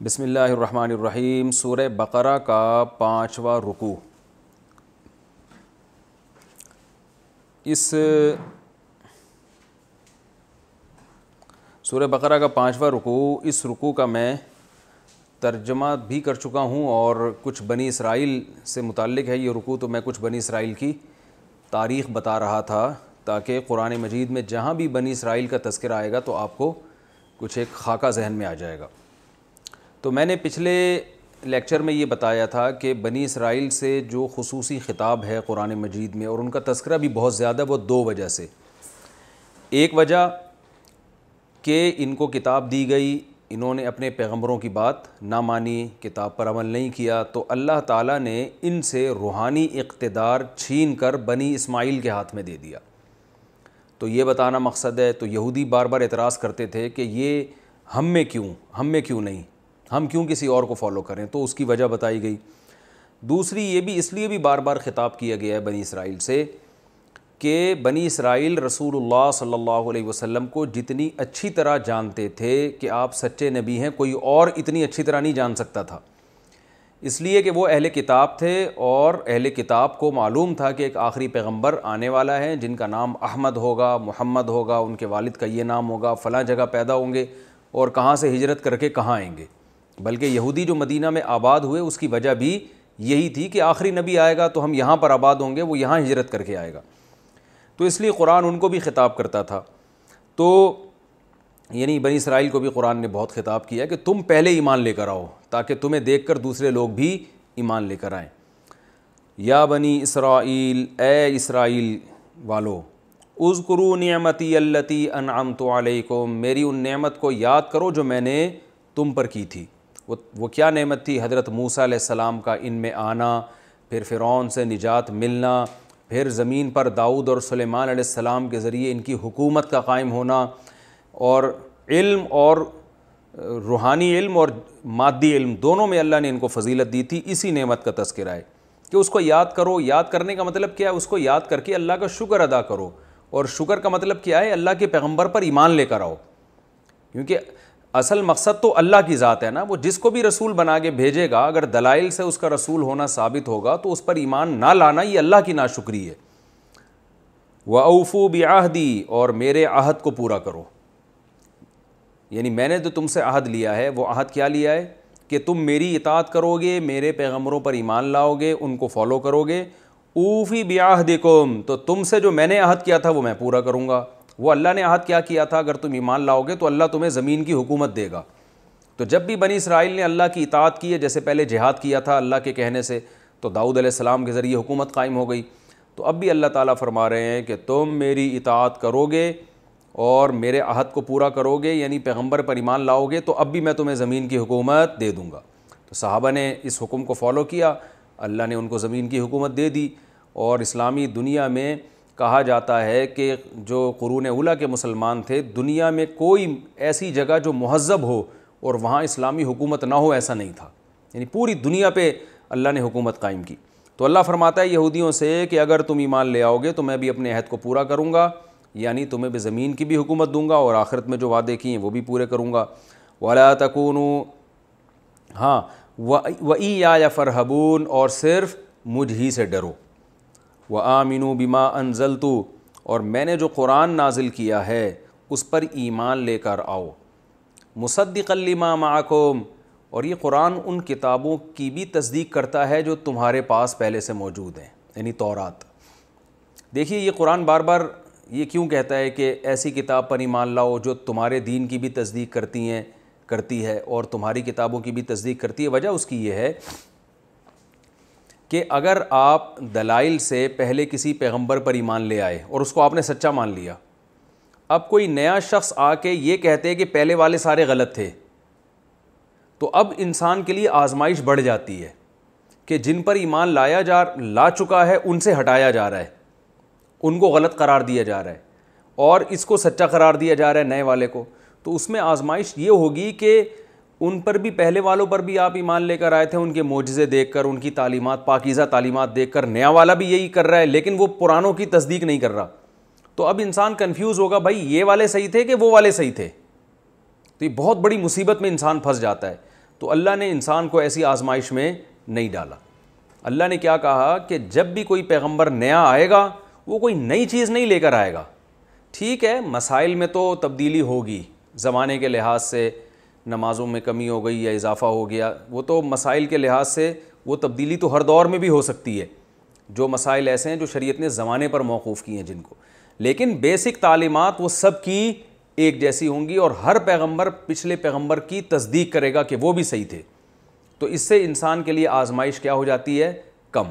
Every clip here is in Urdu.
بسم اللہ الرحمن الرحیم۔ سورہ بقرہ کا 5واں رکوع۔ اس سورہ بقرہ کا 5واں رکوع، اس رکوع کا میں ترجمہ بھی کر چکا ہوں، اور کچھ بنی اسرائیل سے متعلق ہے یہ رکوع، تو میں کچھ بنی اسرائیل کی تاریخ بتا رہا تھا تاکہ قرآن مجید میں جہاں بھی بنی اسرائیل کا تذکرہ آئے گا تو آپ کو کچھ ایک خاکہ ذہن میں آ جائے گا۔ تو میں نے پچھلے لیکچر میں یہ بتایا تھا کہ بنی اسرائیل سے جو خصوصی خطاب ہے قرآن مجید میں، اور ان کا تذکرہ بھی بہت زیادہ، وہ دو وجہ سے۔ ایک وجہ کہ ان کو کتاب دی گئی، انہوں نے اپنے پیغمبروں کی بات نہ مانی، کتاب پر عمل نہیں کیا، تو اللہ تعالیٰ نے ان سے روحانی اقتدار چھین کر بنی اسماعیل کے ہاتھ میں دے دیا۔ تو یہ بتانا مقصد ہے۔ تو یہودی بار بار اعتراض کرتے تھے کہ یہ ہم میں کیوں نہیں، ہم کیوں کسی اور کو فالو کریں، تو اس کی وجہ بتائی گئی۔ دوسری یہ بھی اس لیے بھی بار بار خطاب کیا گیا ہے بنی اسرائیل سے کہ بنی اسرائیل رسول اللہ صلی اللہ علیہ وسلم کو جتنی اچھی طرح جانتے تھے کہ آپ سچے نبی ہیں، کوئی اور اتنی اچھی طرح نہیں جان سکتا تھا، اس لیے کہ وہ اہل کتاب تھے، اور اہل کتاب کو معلوم تھا کہ ایک آخری پیغمبر آنے والا ہے جن کا نام احمد ہوگا، محمد ہوگا، ان کے والد کا یہ نام ہوگا، فلاں جگہ پیدا ہوں گے، اور کہاں سے ہجرت کر کے کہاں آئیں گے۔ بلکہ یہودی جو مدینہ میں آباد ہوئے اس کی وجہ بھی یہی تھی کہ آخری نبی آئے گا تو ہم یہاں پر آباد ہوں گے، وہ یہاں ہجرت کر کے آئے گا، تو اس لیے قرآن ان کو بھی خطاب کرتا تھا۔ تو یعنی بنی اسرائیل کو بھی قرآن نے بہت خطاب کیا کہ تم پہلے ایمان لے کر آؤ تاکہ تمہیں دیکھ کر دوسرے لوگ بھی ایمان لے کر آئیں۔ یا بنی اسرائیل، اے اسرائیل والو، اذکروا نعمتی التی انعمت علیکم، میری ان نعمت کو یاد کرو جو میں نے تم پر کی تھی۔ وہ کیا نعمت تھی؟ حضرت موسیٰ علیہ السلام کا ان میں آنا، پھر فرعون سے نجات ملنا، پھر زمین پر داؤد اور سلیمان علیہ السلام کے ذریعے ان کی حکومت کا قائم ہونا، اور علم، اور روحانی علم اور مادی علم دونوں میں اللہ نے ان کو فضیلت دی تھی۔ اسی نعمت کا تذکرہ ہے کہ اس کو یاد کرو۔ یاد کرنے کا مطلب کیا ہے؟ اس کو یاد کر کے اللہ کا شکر ادا کرو، اور شکر کا مطلب کیا ہے؟ اللہ کے پیغمبر پر ایمان لے کر آؤ، کیونکہ اصل مقصد تو اللہ کی ذات ہے نا۔ وہ جس کو بھی رسول بنا کے بھیجے گا، اگر دلائل سے اس کا رسول ہونا ثابت ہوگا تو اس پر ایمان نہ لانا یہ اللہ کی ناشکری ہے۔ وَأَوْفُوا بِعَهْدِي، اور میرے عہد کو پورا کرو، یعنی میں نے جو تم سے عہد لیا ہے، وہ عہد کیا لیا ہے کہ تم میری اطاعت کرو گے، میرے پیغمبروں پر ایمان لاؤ گے، ان کو فالو کرو گے۔ اوفی بعہدکم، تو تم سے جو میں نے عہد کیا تھا وہ میں پورا کروں گا۔ وہ اللہ نے عہد کیا کیا تھا؟ اگر تم ایمان لاؤ گے تو اللہ تمہیں زمین کی حکومت دے گا۔ تو جب بھی بنی اسرائیل نے اللہ کی اطاعت کی ہے، جیسے پہلے جہاد کیا تھا اللہ کے کہنے سے، تو داؤد علیہ السلام کے ذریعے حکومت قائم ہو گئی، تو اب بھی اللہ تعالیٰ فرما رہے ہیں کہ تم میری اطاعت کرو گے اور میرے عہد کو پورا کرو گے، یعنی پیغمبر پر ایمان لاؤ گے، تو اب بھی میں تمہیں زمین کی حکومت دے دوں گا۔ تو صحابہ نے اس حکم کو فالو کیا، اللہ نے ان کو زمین کی حکومت دے دی۔ اور اسلامی دنیا میں کہا جاتا ہے کہ جو قرون اولیٰ کے مسلمان تھے، دنیا میں کوئی ایسی جگہ جو مہذب ہو اور وہاں اسلامی حکومت نہ ہو ایسا نہیں تھا، یعنی پوری دنیا پہ اللہ نے حکومت قائم کی۔ تو اللہ فرماتا ہے یہودیوں سے کہ اگر تم ایمان لے آؤ گے تو میں بھی اپنے عہد کو پورا کروں گا، یعنی تمہیں بھی زمین کی بھی حکومت دوں گا، اور آخرت میں جو وعدے کیے ہیں وہ بھی پورے کروں گا۔ وَلَا تَكُونُوا، ہاں، وَإِيَّايَ فَارْهَبُونَ، اور صرف مجھ ہی سے ڈرو۔ وَآمِنُوا بِمَا أَنزَلْتُ، اور میں نے جو قرآن نازل کیا ہے اس پر ایمان لے کر آؤ۔ مُصَدِّقًا لِمَا مَعَكُمْ، اور یہ قرآن ان کتابوں کی بھی تصدیق کرتا ہے جو تمہارے پاس پہلے سے موجود ہیں، یعنی تورات۔ دیکھیے یہ قرآن بار بار یہ کیوں کہتا ہے کہ ایسی کتاب پر ایمان لاؤ جو تمہارے دین کی بھی تصدیق کرتی ہے اور تمہاری کتابوں کی بھی تصدیق کرتی ہے؟ وجہ اس کی یہ ہے کہ اگر آپ دلائل سے پہلے کسی پیغمبر پر ایمان لے آئے اور اس کو آپ نے سچا مان لیا، اب کوئی نیا شخص آ کے یہ کہتے کہ پہلے والے سارے غلط تھے، تو اب انسان کے لیے آزمائش بڑھ جاتی ہے کہ جن پر ایمان لا چکا ہے ان سے ہٹایا جا رہا ہے، ان کو غلط قرار دیا جا رہا ہے، اور اس کو سچا قرار دیا جا رہا ہے نئے والے کو۔ تو اس میں آزمائش یہ ہوگی کہ ان پر بھی، پہلے والوں پر بھی آپ ایمان لے کر آئے تھے، ان کے معجزے دیکھ کر، ان کی تعلیمات، پاکیزہ تعلیمات دیکھ کر، نیا والا بھی یہی کر رہا ہے لیکن وہ پرانوں کی تصدیق نہیں کر رہا، تو اب انسان کنفیوز ہوگا، بھائی یہ والے صحیح تھے کہ وہ والے صحیح تھے؟ تو یہ بہت بڑی مصیبت میں انسان پھنس جاتا ہے۔ تو اللہ نے انسان کو ایسی آزمائش میں نہیں ڈالا. اللہ نے کیا کہا کہ جب بھی کوئی پیغمبر نیا آئے گا وہ کوئی نئی چیز نہیں لے کر آئے گا. ٹھیک ہے مسائل میں تو تبدیلی ہوگی, زمانے کے لحاظ سے نمازوں میں کمی ہو گئی یا اضافہ ہو گیا, وہ تو مسائل کے لحاظ سے وہ تبدیلی تو ہر دور میں بھی ہو سکتی ہے, جو مسائل ایسے ہیں جو شریعت نے زمانے پر موقوف کی ہیں جن کو, لیکن بیسک تعلیمات وہ سب کی ایک جیسی ہوں گی, اور ہر پیغمبر پچھلے پیغمبر کی تصدیق کرے گا کہ وہ بھی صحیح تھے. تو اس سے انسان کے لیے آزمائش کیا ہو جاتی ہے, کم.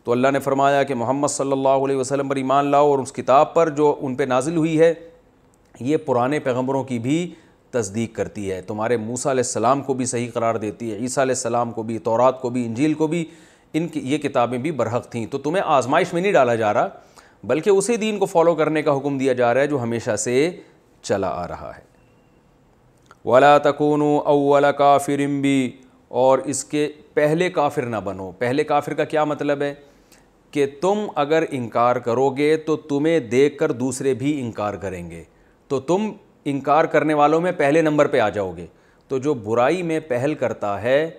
تو اللہ نے فرمایا کہ محمد صلی اللہ علیہ وسلم پر ایمان لاؤ اور اس کتاب پر جو ان پہ نازل ہوئی ہے یہ پرانے پیغمبروں کی بھی تصدیق کرتی ہے. تمہارے موسیٰ علیہ السلام کو بھی صحیح قرار دیتی ہے, عیسیٰ علیہ السلام کو بھی, تورات کو بھی, انجیل کو بھی, ان کی یہ کتابیں بھی برحق تھیں. تو تمہیں آزمائش میں نہیں ڈالا جا رہا بلکہ اسی دین کو فالو کرنے کا حکم دیا جا رہا ہے جو ہمیشہ سے چلا آ رہا ہے. وَلَا تَكُونُوا أَوَّلَ كَافِرٍ بِهِ, اور اس کے پہلے کافر نہ بنو. پہلے کافر کا کیا مطلب ہے کہ تم اگر انکار کرو گے تو تمہیں دیکھ کر دوسرے بھی انکار کریں گے, تو تم انکار کرنے والوں میں پہلے نمبر پہ آ جاؤ گے. تو جو برائی میں پہل کرتا ہے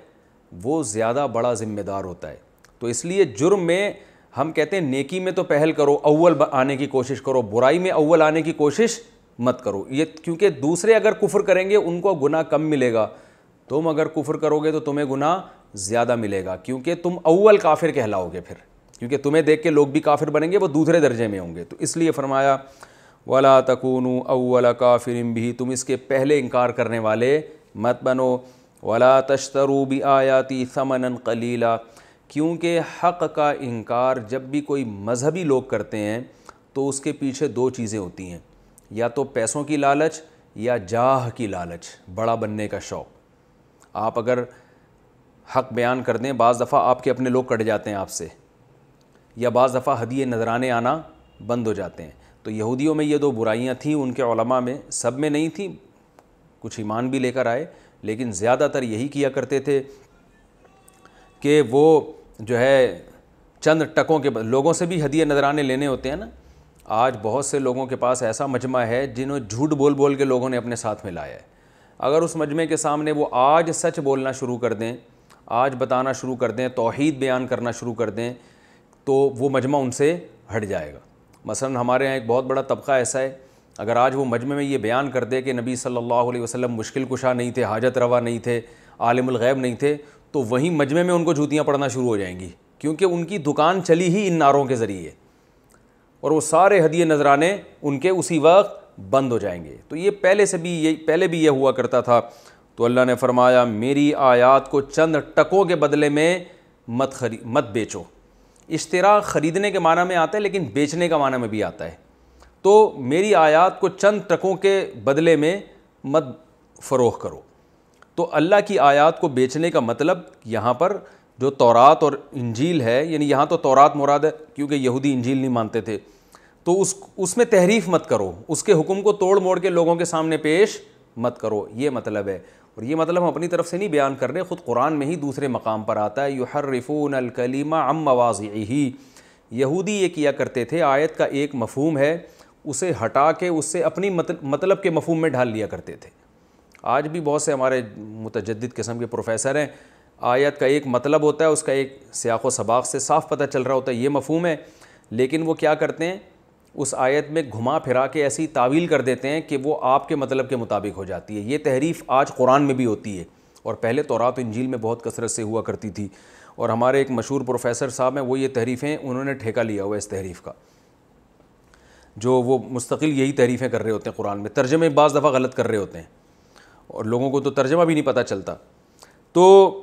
وہ زیادہ بڑا ذمہ دار ہوتا ہے. تو اس لیے جرم میں ہم کہتے ہیں نیکی میں تو پہل کرو, اول آنے کی کوشش کرو, برائی میں اول آنے کی کوشش مت کرو. یہ کیونکہ دوسرے اگر کفر کریں گے ان کو گناہ کم ملے گا, تم اگر کفر کرو گے تو تمہیں گناہ زیادہ ملے گا, کیونکہ تم اول کافر کہلاؤ گے پھر, کیونکہ تمہیں دیکھ کے لوگ بھی کافر بنیں گے, وہ دوسرے درجے میں ہوں گے. تو اس لیے فرمایا وَلَا تَكُونُوا أَوَّلَ كَافِرٍ بِهِ, تم اس کے پہلے انکار کرنے والے مت بنو. وَلَا تَشْتَرُوا بِآيَاتِي ثَمَنًا قَلِيلًا, کیونکہ حق کا انکار جب بھی کوئی مذہبی لوگ کرتے ہیں تو اس کے پیچھے دو چیزیں ہوتی ہیں, یا تو پیسوں کی لالچ یا جاہ کی لالچ, بڑا بننے کا شوق. آپ اگر حق بیان کر دیں بعض دفعہ آپ کے اپنے لوگ کٹ جاتے ہیں آپ سے, یا بعض دفعہ ہدیے نذرانے آنا بند ہو جاتے ہیں. تو یہودیوں میں یہ دو برائیاں تھیں, ان کے علماء میں, سب میں نہیں تھیں, کچھ ایمان بھی لے کر آئے, لیکن زیادہ تر یہی کیا کرتے تھے کہ وہ جو ہے چند ٹکوں کے لوگوں سے بھی ہدیے نذرانے لینے ہوتے ہیں نا. آج بہت سے لوگوں کے پاس ایسا مجمع ہے جنہوں جھوٹ بول بول کے لوگوں نے اپنے ساتھ میں لایا ہے. اگر اس مجمع کے سامنے وہ آج سچ بولنا شروع کر دیں, آج بتانا شروع کر دیں, توحید بیان کرنا شروع کر دیں, تو وہ مجمع ان سے ہٹ جائے گا. مثلا ہمارے یہاں ایک بہت بڑا طبقہ ایسا ہے, اگر آج وہ مجمع میں یہ بیان کر دے کہ نبی صلی اللہ علیہ وسلم مشکل کشا نہیں تھے, حاجت روا نہیں تھے, عالم الغیب نہیں تھے, تو وہیں مجمع میں ان کو جوتیاں پڑنا شروع ہو جائیں گی, کیونکہ ان کی دکان چلی ہی ان نعروں کے ذریعے, اور وہ سارے ہدیے نذرانے ان کے اسی وقت بند ہو جائیں گے. تو یہ پہلے بھی یہ ہوا کرتا تھا. تو اللہ نے فرمایا میری آیات کو چند ٹکوں کے بدلے میں مت بیچو. اشترا خریدنے کے معنی میں آتا ہے لیکن بیچنے کا معنی میں بھی آتا ہے. تو میری آیات کو چند ٹکوں کے بدلے میں مت فروخت کرو. تو اللہ کی آیات کو بیچنے کا مطلب یہاں پر جو تورات اور انجیل ہے, یعنی یہاں تو تورات مراد ہے کیونکہ یہودی انجیل نہیں مانتے تھے, تو اس میں تحریف مت کرو, اس کے حکم کو توڑ موڑ کے لوگوں کے سامنے پیش مت کرو, یہ مطلب ہے. اور یہ مطلب ہم اپنی طرف سے نہیں بیان کر رہے, خود قرآن میں ہی دوسرے مقام پر آتا ہے, یحرفون الکلم عن مواضعہ. یہودی یہ کیا کرتے تھے, آیت کا ایک مفہوم ہے اسے ہٹا کے اس سے اپنی مطلب کے مفہوم میں ڈھال لیا کرتے تھے. آج بھی بہت سے ہمارے متجدد قسم کے پروفیسر ہیں, آیت کا ایک مطلب ہوتا ہے, اس کا ایک سیاق و سباق سے صاف پتہ چل رہا ہوتا ہے یہ مفہوم ہے, لیکن وہ کیا کرتے ہیں اس آیت میں گھما پھرا کے ایسی تعویل کر دیتے ہیں کہ وہ آپ کے مطلب کے مطابق ہو جاتی ہے. یہ تحریف آج قرآن میں بھی ہوتی ہے, اور پہلے تورات و انجیل میں بہت کثرت سے ہوا کرتی تھی. اور ہمارے ایک مشہور پروفیسر صاحب ہیں, وہ یہ تحریفیں انہوں نے ٹھیکہ لیا ہوا اس تحریف کا, جو وہ مستقل یہی تحریفیں کر رہے ہوتے ہیں قرآن میں, ترجمے بعض دفعہ غلط کر رہے ہوتے ہیں اور لوگوں کو تو ترجمہ بھی نہیں پتہ چلتا. تو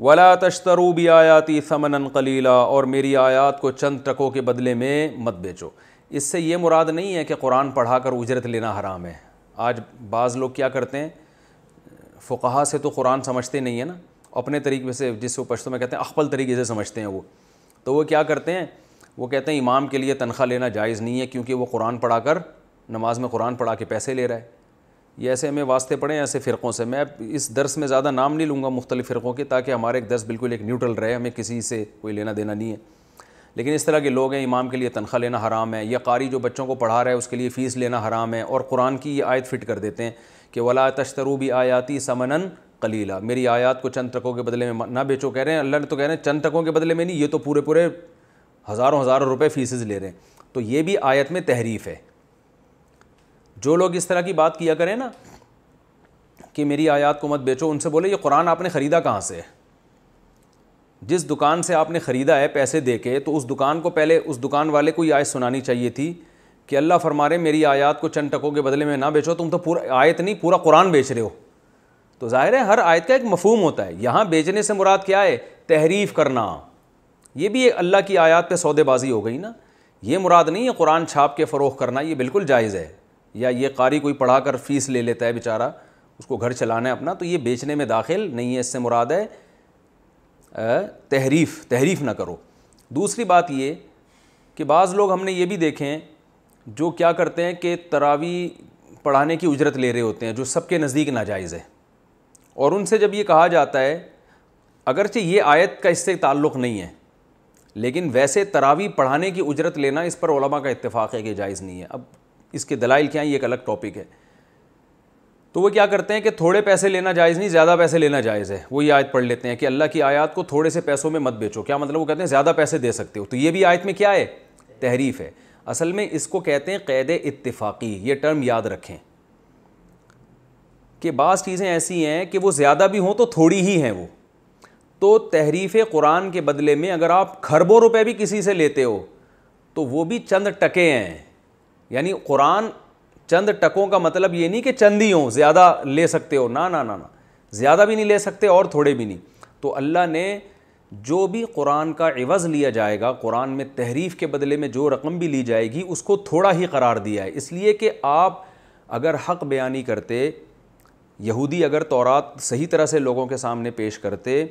وَلَا تَشْتَرُوا بِآيَاتِي ثَمَنًا قَلِيلًا, اور میری آیات کو چند ٹکوں کے بدلے میں مت بیچو. اس سے یہ مراد نہیں ہے کہ قرآن پڑھا کر اجرت لینا حرام ہے. آج بعض لوگ کیا کرتے ہیں, فقہا سے تو قرآن سمجھتے نہیں ہیں نا, اپنے طریقے سے, جس کو پشتو میں کہتے ہیں اخپل طریقے سے سمجھتے ہیں وہ. تو وہ کیا کرتے ہیں, وہ کہتے ہیں امام کے لیے تنخواہ لینا جائز نہیں ہے کیونکہ وہ قرآن پڑھا کر نماز میں قرآن پڑھا کے پیسے لے رہا ہے. یہ ایسے ہمیں واسطے پڑھیں ایسے فرقوں سے. میں اس درس میں زیادہ نام نہیں لوں گا مختلف فرقوں کے, تاکہ ہمارا ایک درس بالکل ایک نیوٹرل رہے, ہمیں کسی سے کوئی لینا دینا نہیں ہے. لیکن اس طرح کے لوگ ہیں, امام کے لیے تنخواہ لینا حرام ہے, یا قاری جو بچوں کو پڑھا رہا ہے اس کے لیے فیس لینا حرام ہے, اور قرآن کی یہ آیت فٹ کر دیتے ہیں کہ وَلَا تَشْتَرُوا بِآيَاتِي ثَمَنًا قلیلا، میری آیات کو چند ٹکوں کے بدلے میں نہ بیچو. کہہ رہے ہیں اللہ نے تو کہہ رہے ہیں چند ٹکوں کے بدلے میں نہیں, یہ تو پورے پورے ہزاروں روپے فیسز لے رہے ہیں. تو یہ بھی آیت میں تحریف ہے. جو لوگ اس طرح کی بات کیا کریں نا کہ میری آیات کو مت بیچو, ان سے بولے یہ قرآن آپ نے خریدا کہاں سے ہے؟ جس دکان سے آپ نے خریدا ہے پیسے دے کے, تو اس دکان کو پہلے اس دکان والے کو یہ آیت سنانی چاہیے تھی کہ اللہ فرما رہے میری آیات کو چند ٹکوں کے بدلے میں نہ بیچو, تم تو پورا آیت نہیں پورا قرآن بیچ رہے ہو. تو ظاہر ہے ہر آیت کا ایک مفہوم ہوتا ہے. یہاں بیچنے سے مراد کیا ہے؟ تحریف کرنا. یہ بھی اللہ کی آیات پہ سودے بازی ہو گئی نا. یہ مراد نہیں ہے قرآن چھاپ کے فروخت کرنا, یہ بالکل جائز ہے. یا یہ قاری کوئی پڑھا کر فیس لے لیتا ہے بیچارہ, اس کو گھر چلانا ہے اپنا, تو یہ بیچنے میں داخل نہیں ہے. اس سے مراد ہے تحریف نہ کرو. دوسری بات یہ کہ بعض لوگ ہم نے یہ بھی دیکھے ہیں جو کیا کرتے ہیں کہ تراویح پڑھانے کی اجرت لے رہے ہوتے ہیں, جو سب کے نزدیک ناجائز ہے. اور ان سے جب یہ کہا جاتا ہے, اگرچہ یہ آیت کا اس سے تعلق نہیں ہے, لیکن ویسے تراویح پڑھانے کی اجرت لینا اس پر علماء کا اتفاق ہے کہ جائز نہیں ہے. اب اس کے دلائل کیا ہیں یہ ایک الگ ٹاپک ہے. تو وہ کیا کرتے ہیں کہ تھوڑے پیسے لینا جائز نہیں, زیادہ پیسے لینا جائز ہے. وہ یہ آیت پڑھ لیتے ہیں کہ اللہ کی آیات کو تھوڑے سے پیسوں میں مت بیچو. کیا مطلب؟ وہ کہتے ہیں زیادہ پیسے دے سکتے ہو. تو یہ بھی آیت میں کیا ہے؟ تحریف ہے. اصل میں اس کو کہتے ہیں قید اتفاقی. یہ ٹرم یاد رکھیں کہ بعض چیزیں ایسی ہیں کہ وہ زیادہ بھی ہوں تو تھوڑی ہی ہیں وہ. تو تحریف قرآن کے بدلے میں اگر آپ کھربوں روپے بھی کسی سے لیتے ہو تو وہ بھی چند ٹکے ہیں. یعنی قرآن چند ٹکوں کا مطلب یہ نہیں کہ چند ہی ہوں, زیادہ لے سکتے ہو, نہ, زیادہ بھی نہیں لے سکتے اور تھوڑے بھی نہیں. تو اللہ نے جو بھی قرآن کا عوض لیا جائے گا, قرآن میں تحریف کے بدلے میں جو رقم بھی لی جائے گی, اس کو تھوڑا ہی قرار دیا ہے. اس لیے کہ آپ اگر حق بیانی کرتے, یہودی اگر تورات صحیح طرح سے لوگوں کے سامنے پیش کرتے,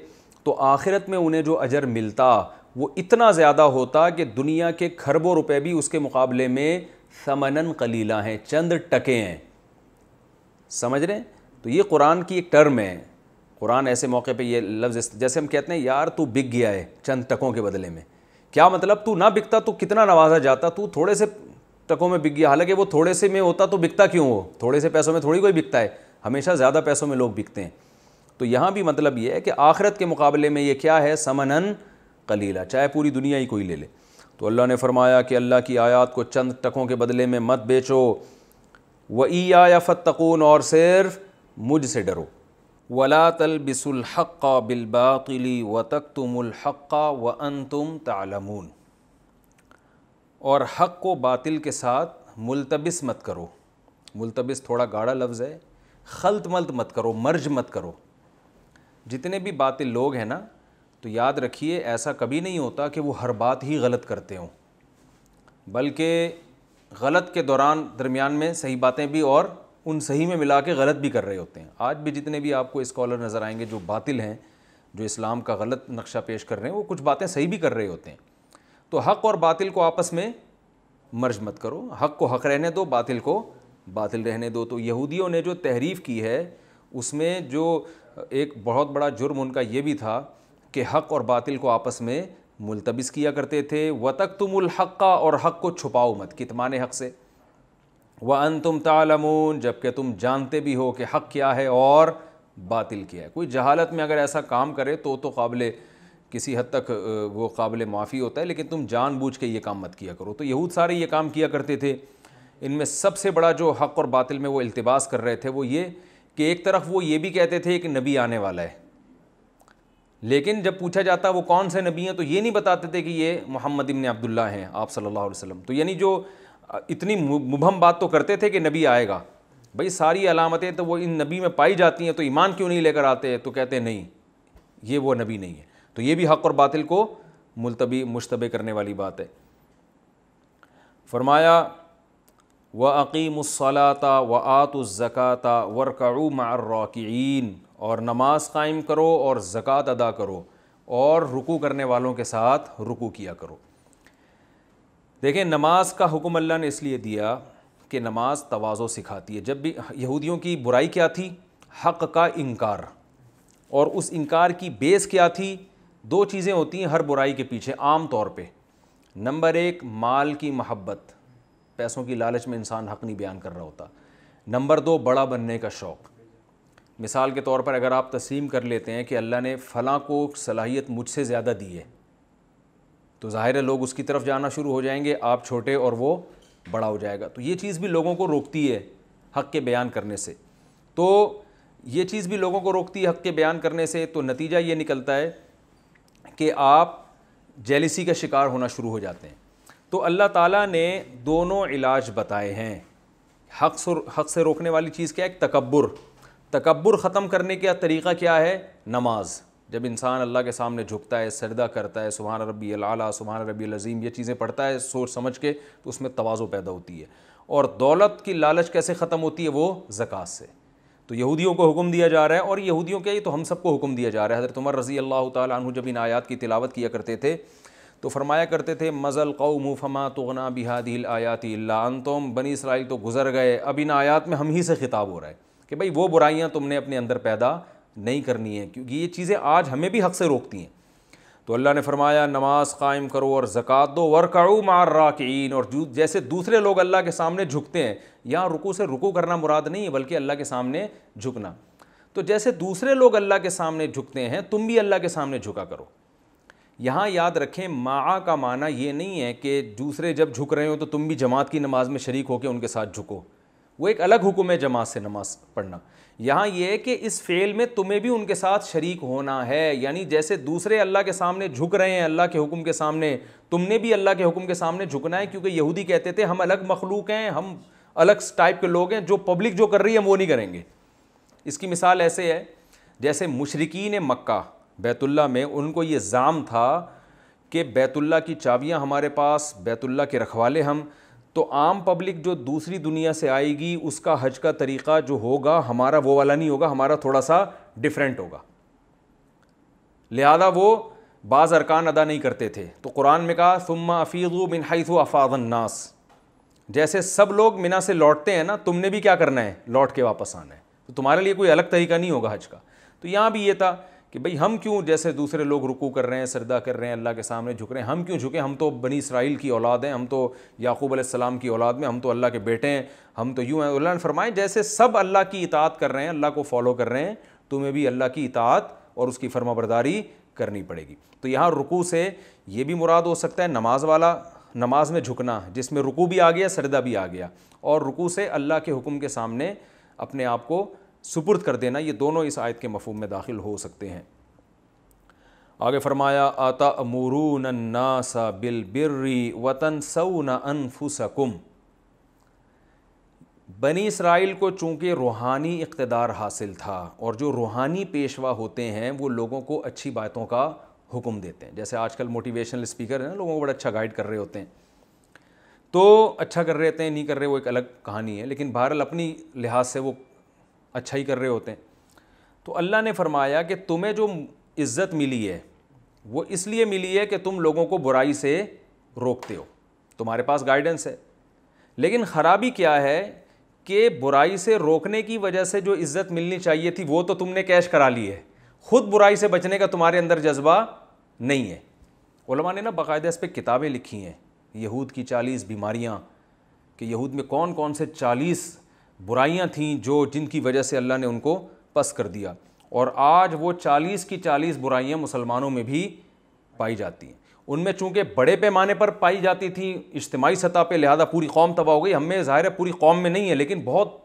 تو آخرت میں انہیں جو اجر ملتا وہ اتنا زیادہ ہوتا کہ دنیا کے کھربوں روپے بھی اس کے مقابلے میں ثمناً قلیلہ ہیں, چند ٹکے ہیں. سمجھ رہے ہیں؟ تو یہ قرآن کی ایک ٹرم ہے. قرآن ایسے موقع پہ یہ لفظ, جیسے ہم کہتے ہیں یار تو بک گیا ہے چند ٹکوں کے بدلے میں. کیا مطلب؟ تو نہ بکتا تو کتنا نوازا جاتا, تو تھوڑے سے ٹکوں میں بک گیا. حالانکہ وہ تھوڑے سے میں ہوتا تو بکتا کیوں ہو؟ تھوڑے سے پیسوں میں تھوڑی کوئی بکتا ہے, ہمیشہ زیادہ پیسوں میں لوگ بکتے ہیں. تو یہاں بھی مطلب یہ ہے کہ آخرت کے مقابلے میں یہ کیا ہے؟ ثمناً قلیلہ, چاہے پوری دنیا ہی کوئی لے لے. تو اللہ نے فرمایا کہ اللہ کی آیات کو چند ٹکوں کے بدلے میں مت بیچو. وَإِيَّايَ فَاتَّقُونَ, اور صرف مجھ سے ڈرو. وَلَا تَلْبِسُوا الْحَقَّ بِالْبَاطِلِ وَتَكْتُمُوا الْحَقَّ وَأَنْتُمْ تَعْلَمُونَ, اور حق کو باطل کے ساتھ ملتبس مت کرو. ملتبس تھوڑا گاڑا لفظ ہے. خلط ملط مت کرو, مرج مت کرو. جتنے بھی باطل لوگ ہیں نا, تو یاد رکھیے ایسا کبھی نہیں ہوتا کہ وہ ہر بات ہی غلط کرتے ہوں, بلکہ غلط کے درمیان میں صحیح باتیں بھی اور ان صحیح میں ملا کے غلط بھی کر رہے ہوتے ہیں. آج بھی جتنے بھی آپ کو اسکالر نظر آئیں گے جو باطل ہیں, جو اسلام کا غلط نقشہ پیش کر رہے ہیں, وہ کچھ باتیں صحیح بھی کر رہے ہوتے ہیں. تو حق اور باطل کو آپس میں مرج مت کرو. حق کو حق رہنے دو, باطل کو باطل رہنے دو. تو یہودیوں نے جو تحریف کی ہے اس میں جو ایک بہت بڑا جرم ان کا یہ بھی تھا کہ حق اور باطل کو آپس میں ملتبس کیا کرتے تھے. وَتَكْتُمُوا الْحَقَّ, اور حق کو چھپاؤ مت, کتمان حق سے. وَأَنْتُمْ تَعْلَمُونَ, جبکہ تم جانتے بھی ہو کہ حق کیا ہے اور باطل کیا ہے. کوئی جہالت میں اگر ایسا کام کرے تو قابل کسی حد تک وہ قابل معافی ہوتا ہے, لیکن تم جان بوجھ کے یہ کام مت کیا کرو. تو یہود سارے یہ کام کیا کرتے تھے. ان میں سب سے بڑا جو حق اور باطل میں وہ التباس کر رہے تھے وہ یہ کہ ایک طرف وہ یہ بھی کہتے تھے کہ نبی آنے والا ہے, لیکن جب پوچھا جاتا وہ کون سے نبی ہیں تو یہ نہیں بتاتے تھے کہ یہ محمد ابن عبداللہ ہیں, آپ صلی اللہ علیہ وسلم. تو یعنی جو اتنی مبہم بات تو کرتے تھے کہ نبی آئے گا. بھئی ساری علامتیں تو وہ ان نبی میں پائی جاتی ہیں, تو ایمان کیوں نہیں لے کر آتے؟ تو کہتے نہیں یہ وہ نبی نہیں ہے. تو یہ بھی حق اور باطل کو مشتبہ کرنے والی بات ہے. فرمایا وَأَقِيمُوا الصَّلَاةَ وَآتُوا الزَّكَاةَ وَارْكَعُوا مَعَ الرَّاكِعِينَ, اور نماز قائم کرو اور زکوٰۃ ادا کرو اور رکوع کرنے والوں کے ساتھ رکوع کیا کرو. دیکھیں نماز کا حکم اللہ نے اس لیے دیا کہ نماز تواضع سکھاتی ہے. جب بھی یہودیوں کی برائی کیا تھی؟ حق کا انکار. اور اس انکار کی بیس کیا تھی؟ دو چیزیں ہوتی ہیں ہر برائی کے پیچھے عام طور پہ. نمبر ایک, مال کی محبت, پیسوں کی لالچ میں انسان حق نہیں بیان کر رہا ہوتا. نمبر دو, بڑا بننے کا شوق. مثال کے طور پر اگر آپ تسلیم کر لیتے ہیں کہ اللہ نے فلاں کو صلاحیت مجھ سے زیادہ دی ہے تو ظاہر ہے لوگ اس کی طرف جانا شروع ہو جائیں گے, آپ چھوٹے اور وہ بڑا ہو جائے گا. تو یہ چیز بھی لوگوں کو روکتی ہے حق کے بیان کرنے سے. تو یہ چیز بھی لوگوں کو روکتی ہے حق کے بیان کرنے سے. تو نتیجہ یہ نکلتا ہے کہ آپ جیلسی کا شکار ہونا شروع ہو جاتے ہیں. تو اللہ تعالیٰ نے دونوں علاج بتائے ہیں. حق سے روکنے والی چیز کیا ہے؟ تکبر ختم کرنے کا طریقہ کیا ہے؟ نماز. جب انسان اللہ کے سامنے جھکتا ہے, سجدہ کرتا ہے, سبحان ربی الاعلیٰ, سبحان ربی العظیم, یہ چیزیں پڑھتا ہے سوچ سمجھ کے, تو اس میں تواضع پیدا ہوتی ہے. اور دولت کی لالچ کیسے ختم ہوتی ہے؟ وہ زکوٰۃ سے. تو یہودیوں کو حکم دیا جا رہا ہے, اور یہودیوں کے تو ہم سب کو حکم دیا جا رہا ہے. حضرت عمر رضی اللہ تعالیٰ عنہ جب ان آیات کی تلاوت کیا کرتے تھے تو فرمایا کرتے تھے مزل قوم فما تغنا بهذه الآیات الا انتم, بنی اسرائیل تو گزر گئے, اب ان آیات میں ہم ہی سے خطاب ہو رہا ہے کہ بھئی وہ برائیاں تم نے اپنے اندر پیدا نہیں کرنی ہیں, کیونکہ یہ چیزیں آج ہمیں بھی حق سے روکتی ہیں. تو اللہ نے فرمایا نماز قائم کرو اور زکوٰۃ دو, ورکعوا مع الراکعین, اور جیسے دوسرے لوگ اللہ کے سامنے جھکتے ہیں. یہاں رکوع سے رکوع کرنا مراد نہیں ہے بلکہ اللہ کے سامنے جھکنا. تو جیسے دوسرے لوگ اللہ کے سامنے جھکتے ہیں تم بھی اللہ کے سامنے جھکا کرو. یہاں یاد رکھیں مع کا معنی یہ نہیں ہے کہ دوسرے جب جھک رہے ہو تو تم بھی جماعت کی نماز میں شریک ہو کے ان کے ساتھ جھکو, وہ ایک الگ حکم ہے جماعت سے نماز پڑھنا. یہاں یہ ہے کہ اس فعل میں تمہیں بھی ان کے ساتھ شریک ہونا ہے, یعنی جیسے دوسرے اللہ کے سامنے جھک رہے ہیں اللہ کے حکم کے سامنے, تم نے بھی اللہ کے حکم کے سامنے جھکنا ہے. کیونکہ یہودی کہتے تھے ہم الگ مخلوق ہیں, ہم الگ ٹائپ کے لوگ ہیں, جو پبلک جو کر رہی ہے ہم وہ نہیں کریں گے. اس کی مثال ایسے ہے جیسے مشرکین مکہ بیت اللہ میں ان کو یہ زعم تھا کہ بیت اللہ کی چابیاں ہمارے پاس, بیت اللہ کے رکھوالے ہم, تو عام پبلک جو دوسری دنیا سے آئے گی اس کا حج کا طریقہ جو ہوگا ہمارا وہ والا نہیں ہوگا, ہمارا تھوڑا سا ڈیفرنٹ ہوگا, لہذا وہ بعض ارکان ادا نہیں کرتے تھے. تو قرآن میں کہا ثم افیضوا من حیث افاض الناس, جیسے سب لوگ منی سے لوٹتے ہیں نا, تم نے بھی کیا کرنا ہے؟ لوٹ کے واپس آنا ہے. تو تمہارے لیے کوئی الگ طریقہ نہیں ہوگا حج کا. تو یہاں بھی یہ تھا کہ بھئی ہم کیوں جیسے دوسرے لوگ رکوع کر رہے ہیں, سجدہ کر رہے ہیں, اللہ کے سامنے جھک رہے ہیں, ہم کیوں جھکیں؟ ہم تو بنی اسرائیل کی اولاد ہیں, ہم تو یعقوب علیہ السلام کی اولاد میں, ہم تو اللہ کے بیٹے ہیں, ہم تو یوں ہیں. اللہ نے فرمایا جیسے سب اللہ کی اطاعت کر رہے ہیں, اللہ کو فالو کر رہے ہیں, تمہیں بھی اللہ کی اطاعت اور اس کی فرما برداری کرنی پڑے گی. تو یہاں رکوع سے یہ بھی مراد ہو سکتا ہے نماز والا, نماز میں جھکنا جس میں رکوع بھی آ گیا, سجدہ بھی آ گیا, اور رکوع سے اللہ کے حکم کے سامنے اپنے آپ کو سپرد کر دینا. یہ دونوں اس آیت کے مفہوم میں داخل ہو سکتے ہیں. آگے فرمایا اتأمرون الناس بالبر وتنسون انفسکم. بنی اسرائیل کو چونکہ روحانی اقتدار حاصل تھا, اور جو روحانی پیشوا ہوتے ہیں وہ لوگوں کو اچھی باتوں کا حکم دیتے ہیں. جیسے آج کل موٹیویشنل اسپیکر ہیں نا, لوگوں کو بڑا اچھا گائیڈ کر رہے ہوتے ہیں, تو اچھا کر رہے ہوتے ہیں, نہیں کر رہے وہ ایک الگ کہانی ہے, لیکن بہرحال اپنی لحاظ سے وہ اچھا ہی کر رہے ہوتے ہیں. تو اللہ نے فرمایا کہ تمہیں جو عزت ملی ہے وہ اس لیے ملی ہے کہ تم لوگوں کو برائی سے روکتے ہو, تمہارے پاس گائیڈنس ہے. لیکن خرابی کیا ہے کہ برائی سے روکنے کی وجہ سے جو عزت ملنی چاہیے تھی وہ تو تم نے کیش کرا لی ہے, خود برائی سے بچنے کا تمہارے اندر جذبہ نہیں ہے. علماء نے نا باقاعدہ اس پہ کتابیں لکھی ہیں, یہود کی 40 بیماریاں, کہ یہود میں کون کون سے 40 برائیاں تھیں جن کی وجہ سے اللہ نے ان کو پس کر دیا. اور آج وہ 40 کی 40 برائیاں مسلمانوں میں بھی پائی جاتی ہیں. ان میں چونکہ بڑے پیمانے پر پائی جاتی تھیں اجتماعی سطح پہ, لہذا پوری قوم تباہ ہو گئی. ہم میں ظاہر ہے پوری قوم میں نہیں ہے, لیکن بہت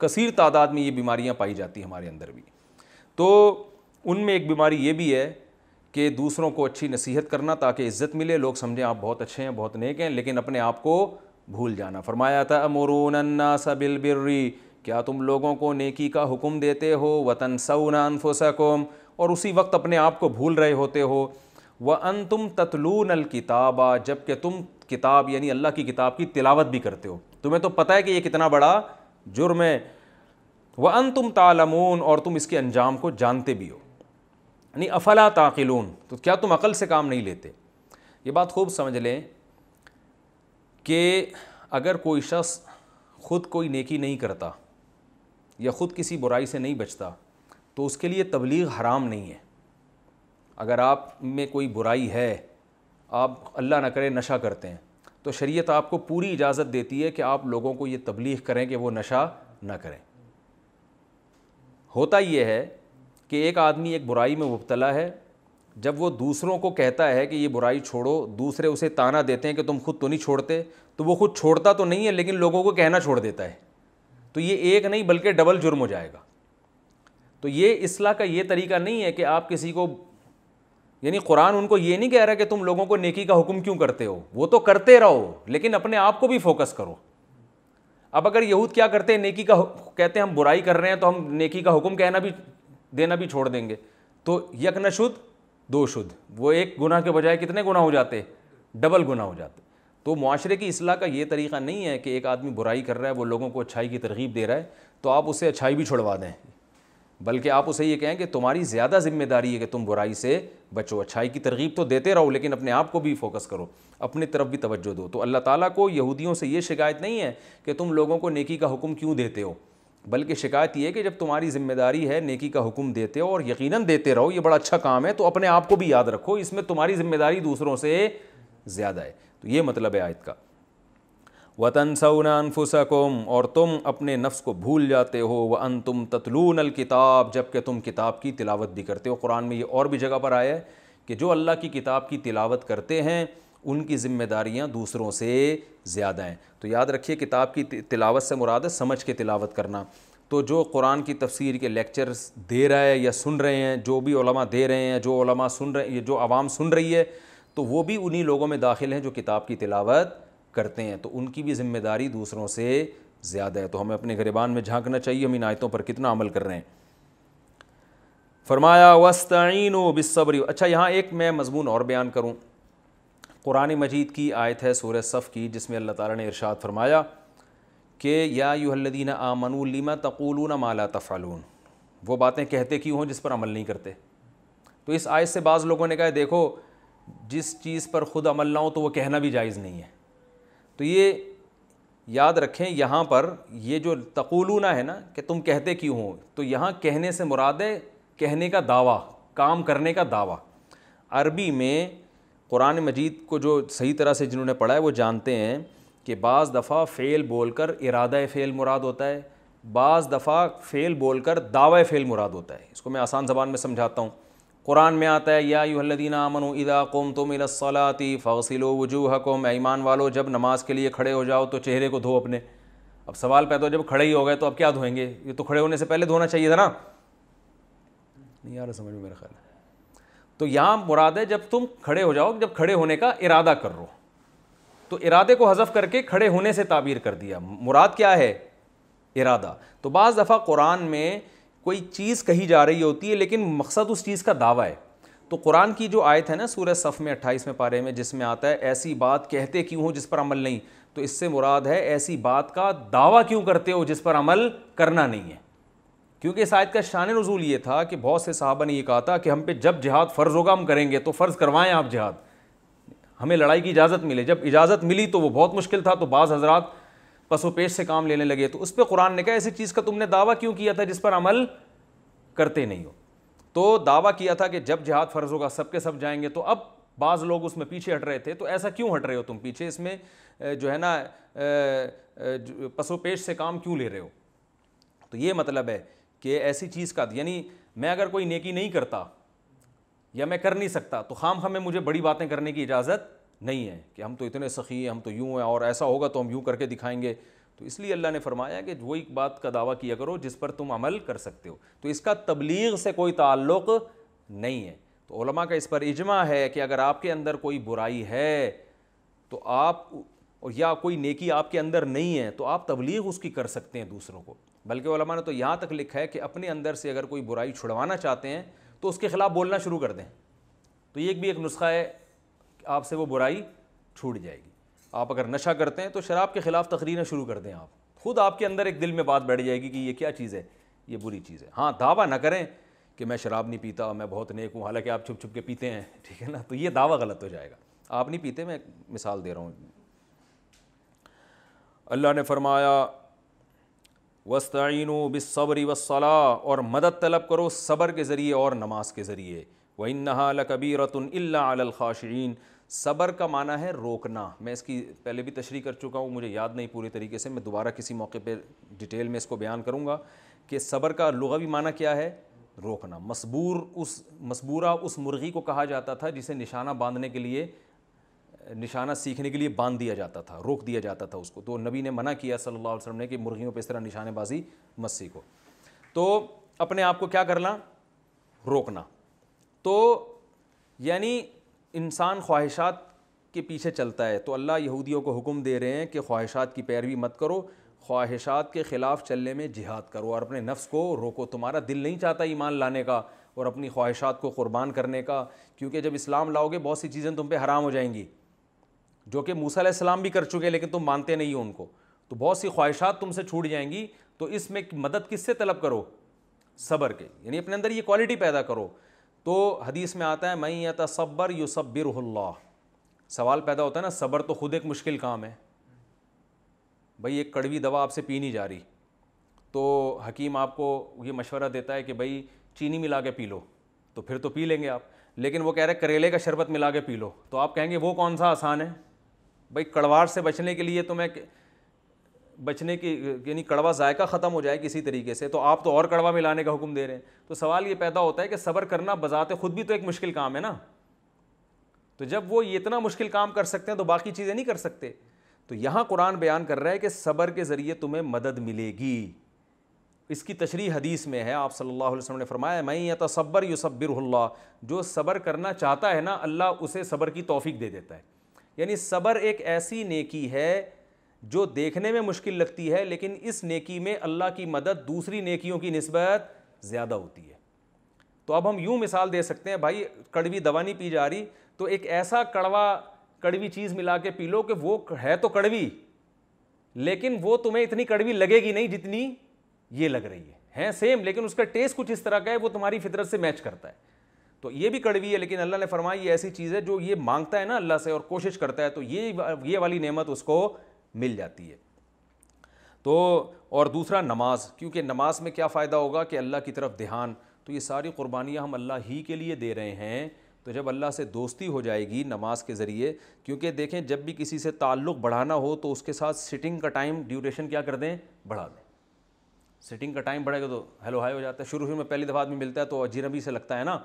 کثیر تعداد میں یہ بیماریاں پائی جاتی ہیں ہمارے اندر بھی. تو ان میں ایک بیماری یہ بھی ہے کہ دوسروں کو اچھی نصیحت کرنا تاکہ عزت ملے, لوگ سمجھیں آپ بہت اچھے ہیں, بہت نیک ہیں, لیکن اپنے آپ کو بھول جانا. فرمایا تأمرون الناس بالبر, کیا تم لوگوں کو نیکی کا حکم دیتے ہو, وتنسون انفسکم, اور اسی وقت اپنے آپ کو بھول رہے ہوتے ہو, وانتم تتلون الکتاب, جب کہ تم کتاب یعنی اللہ کی کتاب کی تلاوت بھی کرتے ہو. تمہیں تو پتہ ہے کہ یہ کتنا بڑا جرم ہے. وانتم تعلمون, اور تم اس کے انجام کو جانتے بھی ہو. یعنی افلا تعقلون, تو کیا تم عقل سے کام نہیں لیتے. یہ بات خوب سمجھ لیں کہ اگر کوئی شخص خود کوئی نیکی نہیں کرتا یا خود کسی برائی سے نہیں بچتا تو اس کے لیے تبلیغ حرام نہیں ہے. اگر آپ میں کوئی برائی ہے, آپ اللہ نہ کرے نشہ کرتے ہیں, تو شریعت آپ کو پوری اجازت دیتی ہے کہ آپ لوگوں کو یہ تبلیغ کریں کہ وہ نشہ نہ کریں. ہوتا یہ ہے کہ ایک آدمی ایک برائی میں مبتلا ہے، جب وہ دوسروں کو کہتا ہے کہ یہ برائی چھوڑو، دوسرے اسے تانا دیتے ہیں کہ تم خود تو نہیں چھوڑتے، تو وہ خود چھوڑتا تو نہیں ہے لیکن لوگوں کو کہنا چھوڑ دیتا ہے، تو یہ ایک نہیں بلکہ ڈبل جرم ہو جائے گا۔ تو یہ اصلاح کا یہ طریقہ نہیں ہے کہ آپ کسی کو، یعنی قرآن ان کو یہ نہیں کہہ رہا کہ تم لوگوں کو نیکی کا حکم کیوں کرتے ہو، وہ تو کرتے رہو لیکن اپنے آپ کو بھی فوکس کرو۔ اب اگر یہود کیا کرتے ہیں، نیکی کا کہتے ہیں ہم برائی کر رہے ہیں تو ہم نیکی کا حکم کہنا بھی دینا بھی چھوڑ دیں گے، تو یک نہ شد دو شد، وہ ایک گناہ کے بجائے کتنے گناہ ہو جاتے، ڈبل گناہ ہو جاتے۔ تو معاشرے کی اصلاح کا یہ طریقہ نہیں ہے کہ ایک آدمی برائی کر رہا ہے، وہ لوگوں کو اچھائی کی ترغیب دے رہا ہے تو آپ اسے اچھائی بھی چھڑوا دیں، بلکہ آپ اسے یہ کہیں کہ تمہاری زیادہ ذمہ داری ہے کہ تم برائی سے بچو، اچھائی کی ترغیب تو دیتے رہو لیکن اپنے آپ کو بھی فوکس کرو، اپنی طرف بھی توجہ دو۔ تو اللہ تعالیٰ کو یہودیوں سے یہ شکایت نہیں ہے کہ تم لوگوں کو نیکی کا حکم کیوں دیتے ہو، بلکہ شکایت یہ ہے کہ جب تمہاری ذمہ داری ہے نیکی کا حکم دیتے ہو اور یقیناً دیتے رہو، یہ بڑا اچھا کام ہے، تو اپنے آپ کو بھی یاد رکھو، اس میں تمہاری ذمہ داری دوسروں سے زیادہ ہے۔ تو یہ مطلب ہے آیت کا۔ وَتَنْسَوْنَ أَنفُسَكُمْ، اور تم اپنے نفس کو بھول جاتے ہو، وَأَنْتُمْ تَتْلُونَ الْكِتَابَ، جب کہ تم کتاب کی تلاوت بھی کرتے ہو۔ قرآن میں یہ اور بھی جگہ پر آیا ہے کہ جو اللہ کی کتاب کی تلاوت کرتے ہیں ان کی ذمہ داریاں دوسروں سے زیادہ ہیں۔ تو یاد رکھیے کتاب کی تلاوت سے مراد ہے سمجھ کے تلاوت کرنا۔ تو جو قرآن کی تفسیر کے لیکچرز دے رہا ہے یا سن رہے ہیں، جو بھی علماء دے رہے ہیں، جو علماء سن رہے ہیں، جو عوام سن رہی ہے، تو وہ بھی انہی لوگوں میں داخل ہیں جو کتاب کی تلاوت کرتے ہیں، تو ان کی بھی ذمہ داری دوسروں سے زیادہ ہے۔ تو ہمیں اپنے گریبان میں جھانکنا چاہیے ہم ان آیتوں پر کتنا عمل کر رہے ہیں۔ فرمایا وَاسْتَعِینُوا بِالصَّبْرِ۔ اچھا یہاں ایک میں مضمون اور بیان کروں، قرآن مجید کی آیت ہے سورہ صف کی، جس میں اللہ تعالیٰ نے ارشاد فرمایا کہ یا ایھا الذین آمنوا لم تقولون ما لا تفعلون، وہ باتیں کہتے کیوں ہوں جس پر عمل نہیں کرتے۔ تو اس آیت سے بعض لوگوں نے کہا دیکھو جس چیز پر خود عمل نہ ہو تو وہ کہنا بھی جائز نہیں ہے۔ تو یہ یاد رکھیں یہاں پر یہ جو تقولون ہے نا کہ تم کہتے کیوں ہو، تو یہاں کہنے سے مراد ہے کہنے کا دعویٰ، کام کرنے کا دعویٰ۔ عربی میں قرآن مجید کو جو صحیح طرح سے جنہوں نے پڑھا ہے وہ جانتے ہیں کہ بعض دفعہ فعل بول کر ارادہ فعل مراد ہوتا ہے، بعض دفعہ فعل بول کر دعوی فعل مراد ہوتا ہے۔ اس کو میں آسان زبان میں سمجھاتا ہوں۔ قرآن میں آتا ہے یا ایھا الذین آمنوا اذا قمتم الی الصلاۃ فاغسلوا وجوہکم، اے ایمان والو جب نماز کے لیے کھڑے ہو جاؤ تو چہرے کو دھو اپنے۔ اب سوال پیدا ہو جب کھڑے ہی ہو گئے تو اب کیا دھوئیں گے، یہ تو کھڑے ہونے سے پہلے دھونا چاہیے تھا نا، نہیں آ رہا سمجھ میں میرا خیال ہے۔ تو یہاں مراد ہے جب تم کھڑے ہو جاؤ، جب کھڑے ہونے کا ارادہ کر رہو، تو ارادے کو حذف کر کے کھڑے ہونے سے تعبیر کر دیا، مراد کیا ہے ارادہ۔ تو بعض دفعہ قرآن میں کوئی چیز کہی جا رہی ہوتی ہے لیکن مقصد اس چیز کا دعویٰ ہے۔ تو قرآن کی جو آیت ہے نا سورہ صف میں 28ویں پارے میں، جس میں آتا ہے ایسی بات کہتے کیوں ہو جس پر عمل نہیں، تو اس سے مراد ہے ایسی بات کا دعویٰ کیوں کرتے ہو جس پر عمل کرنا نہیں ہے۔ کیونکہ اس آیت کا شان نزول یہ تھا کہ بہت سے صحابہ نے یہ کہا تھا کہ ہم پہ جب جہاد فرض ہوگا ہم کریں گے، تو فرض کروائیں آپ جہاد، ہمیں لڑائی کی اجازت ملے۔ جب اجازت ملی تو وہ بہت مشکل تھا، تو بعض حضرات پس و پیش سے کام لینے لگے، تو اس پہ قرآن نے کہا ایسی چیز کا تم نے دعویٰ کیوں کیا تھا جس پر عمل کرتے نہیں ہو۔ تو دعویٰ کیا تھا کہ جب جہاد فرض ہوگا سب کے سب جائیں گے، تو اب بعض لوگ اس میں پیچھے ہٹ رہے تھے، تو ایسا کیوں ہٹ رہے ہو تم پیچھے، اس میں جو ہے نا پس و پیش سے کام کیوں لے رہے ہو۔ تو یہ مطلب ہے کہ ایسی چیز کا، یعنی میں اگر کوئی نیکی نہیں کرتا یا میں کر نہیں سکتا تو خام خواہ میں مجھے بڑی باتیں کرنے کی اجازت نہیں ہے کہ ہم تو اتنے سخی ہیں، ہم تو یوں ہیں، اور ایسا ہوگا تو ہم یوں کر کے دکھائیں گے۔ تو اس لیے اللہ نے فرمایا کہ وہی بات کا دعویٰ کیا کرو جس پر تم عمل کر سکتے ہو۔ تو اس کا تبلیغ سے کوئی تعلق نہیں ہے۔ تو علماء کا اس پر اجماع ہے کہ اگر آپ کے اندر کوئی برائی ہے تو آپ، یا کوئی نیکی آپ کے اندر نہیں ہے تو آپ تبلیغ اس کی کر سکتے ہیں دوسروں کو۔ بلکہ علماء نے تو یہاں تک لکھا ہے کہ اپنے اندر سے اگر کوئی برائی چھڑوانا چاہتے ہیں تو اس کے خلاف بولنا شروع کر دیں، تو یہ بھی ایک نسخہ ہے، آپ سے وہ برائی چھوٹ جائے گی۔ آپ اگر نشہ کرتے ہیں تو شراب کے خلاف تقریریں شروع کر دیں، آپ خود آپ کے اندر ایک دل میں بات بیٹھ جائے گی کہ یہ کیا چیز ہے، یہ بری چیز ہے۔ ہاں دعویٰ نہ کریں کہ میں شراب نہیں پیتا، میں بہت نیک ہوں، حالانکہ آپ چھپ چھپ کے پیتے ہیں، ٹھیک ہے نا، تو یہ دعویٰ غلط ہو جائے گا۔ آپ نہیں پیتے، میں مثال دے رہا ہوں۔ اللہ نے فرمایا وَاسْتَعِینُوا بِالصَّبْرِ وَالصَّلَاةِ، اور مدد طلب کرو صبر کے ذریعے اور نماز کے ذریعے۔ وَإِنَّهَا لَكَبِيرَةٌ إِلَّا عَلَى الْخَاشِعِينَ، صبر کا معنی ہے روکنا۔ میں اس کی پہلے بھی تشریح کر چکا ہوں، مجھے یاد نہیں پوری طریقے سے، میں دوبارہ کسی موقع پہ ڈیٹیل میں اس کو بیان کروں گا کہ صبر کا لغوی معنی کیا ہے؟ روکنا. مسبورہ اس مرغی کو کہا جاتا تھا جسے نشانہ باندھنے کے لیے، نشانہ سیکھنے کے لیے باندھ دیا جاتا تھا، روک دیا جاتا تھا اس کو. تو نبی نے منع کیا صلی اللہ علیہ وسلم نے کہ مرغیوں پہ اس طرح نشانے بازی مت سیکھو. تو اپنے آپ کو کیا کرنا؟ روکنا. تو یعنی انسان خواہشات کے پیچھے چلتا ہے، تو اللہ یہودیوں کو حکم دے رہے ہیں کہ خواہشات کی پیروی مت کرو، خواہشات کے خلاف چلنے میں جہاد کرو اور اپنے نفس کو روکو. تمہارا دل نہیں چاہتا ایمان لانے کا اور اپنی خواہشات کو قربان کرنے کا، کیونکہ جب اسلام لاؤ گے بہت سی چیزیں تم پہ حرام ہو جائیں گی جو کہ موسیٰ علیہ السلام بھی کر چکے، لیکن تم مانتے نہیں ہو ان کو. تو بہت سی خواہشات تم سے چھوٹ جائیں گی. تو اس میں مدد کس سے طلب کرو؟ صبر کے، یعنی اپنے اندر یہ کوالٹی پیدا کرو. تو حدیث میں آتا ہے من یتصبر یصبرہ اللہ. سوال پیدا ہوتا ہے نا، صبر تو خود ایک مشکل کام ہے. بھائی ایک کڑوی دوا آپ سے پی نہیں جا رہی، تو حکیم آپ کو یہ مشورہ دیتا ہے کہ بھائی چینی ملا کے پی لو، تو پھر تو پی لیں گے آپ. لیکن وہ کہہ رہے کریلے کا شربت ملا کے پی لو، تو آپ کہیں گے وہ کون سا آسان ہے؟ بھائی کڑواہٹ سے بچنے کے لیے تمہیں بچنے کی، یعنی کڑوا ذائقہ ختم ہو جائے کسی طریقے سے، تو آپ تو اور کڑوا ملانے کا حکم دے رہے ہیں. تو سوال یہ پیدا ہوتا ہے کہ صبر کرنا بذات خود بھی تو ایک مشکل کام ہے نا. تو جب وہ اتنا مشکل کام کر سکتے ہیں تو باقی چیزیں نہیں کر سکتے. تو یہاں قرآن بیان کر رہا ہے کہ صبر کے ذریعے تمہیں مدد ملے گی. اس کی تشریح حدیث میں ہے، آپ صلی اللہ علیہ وسلم نے فرمایا من یتصبر یصبرہ اللہ. جو صبر کرنا چاہتا ہے نا، اللہ اسے صبر کی توفیق دے دیتا ہے. یعنی صبر ایک ایسی نیکی ہے جو دیکھنے میں مشکل لگتی ہے، لیکن اس نیکی میں اللہ کی مدد دوسری نیکیوں کی نسبت زیادہ ہوتی ہے. تو اب ہم یوں مثال دے سکتے ہیں، بھائی کڑوی دوا نہیں پی جا رہی تو ایک ایسا کڑوی چیز ملا کے پی لو کہ وہ ہے تو کڑوی، لیکن وہ تمہیں اتنی کڑوی لگے گی نہیں جتنی یہ لگ رہی ہے سیم، لیکن اس کا ٹیسٹ کچھ اس طرح کا ہے، وہ تمہاری فطرت سے میچ کرتا ہے. تو یہ بھی کڑوی ہے، لیکن اللہ نے فرمایا یہ ایسی چیز ہے جو یہ مانگتا ہے نا اللہ سے اور کوشش کرتا ہے، تو یہ والی نعمت اس کو مل جاتی ہے. تو اور دوسرا نماز، کیونکہ نماز میں کیا فائدہ ہوگا کہ اللہ کی طرف دھیان. تو یہ ساری قربانیاں ہم اللہ ہی کے لیے دے رہے ہیں. تو جب اللہ سے دوستی ہو جائے گی نماز کے ذریعے، کیونکہ دیکھیں جب بھی کسی سے تعلق بڑھانا ہو تو اس کے ساتھ سٹنگ کا ٹائم ڈیوریشن کیا کر دیں؟ بڑھا دیں. سٹنگ کا ٹائم بڑھے گا تو ہیلو ہائی ہو جاتا ہے. شروع میں پہلی دفعہ آدمی ملتا ہے تو اجنبی سے لگتا ہے نا،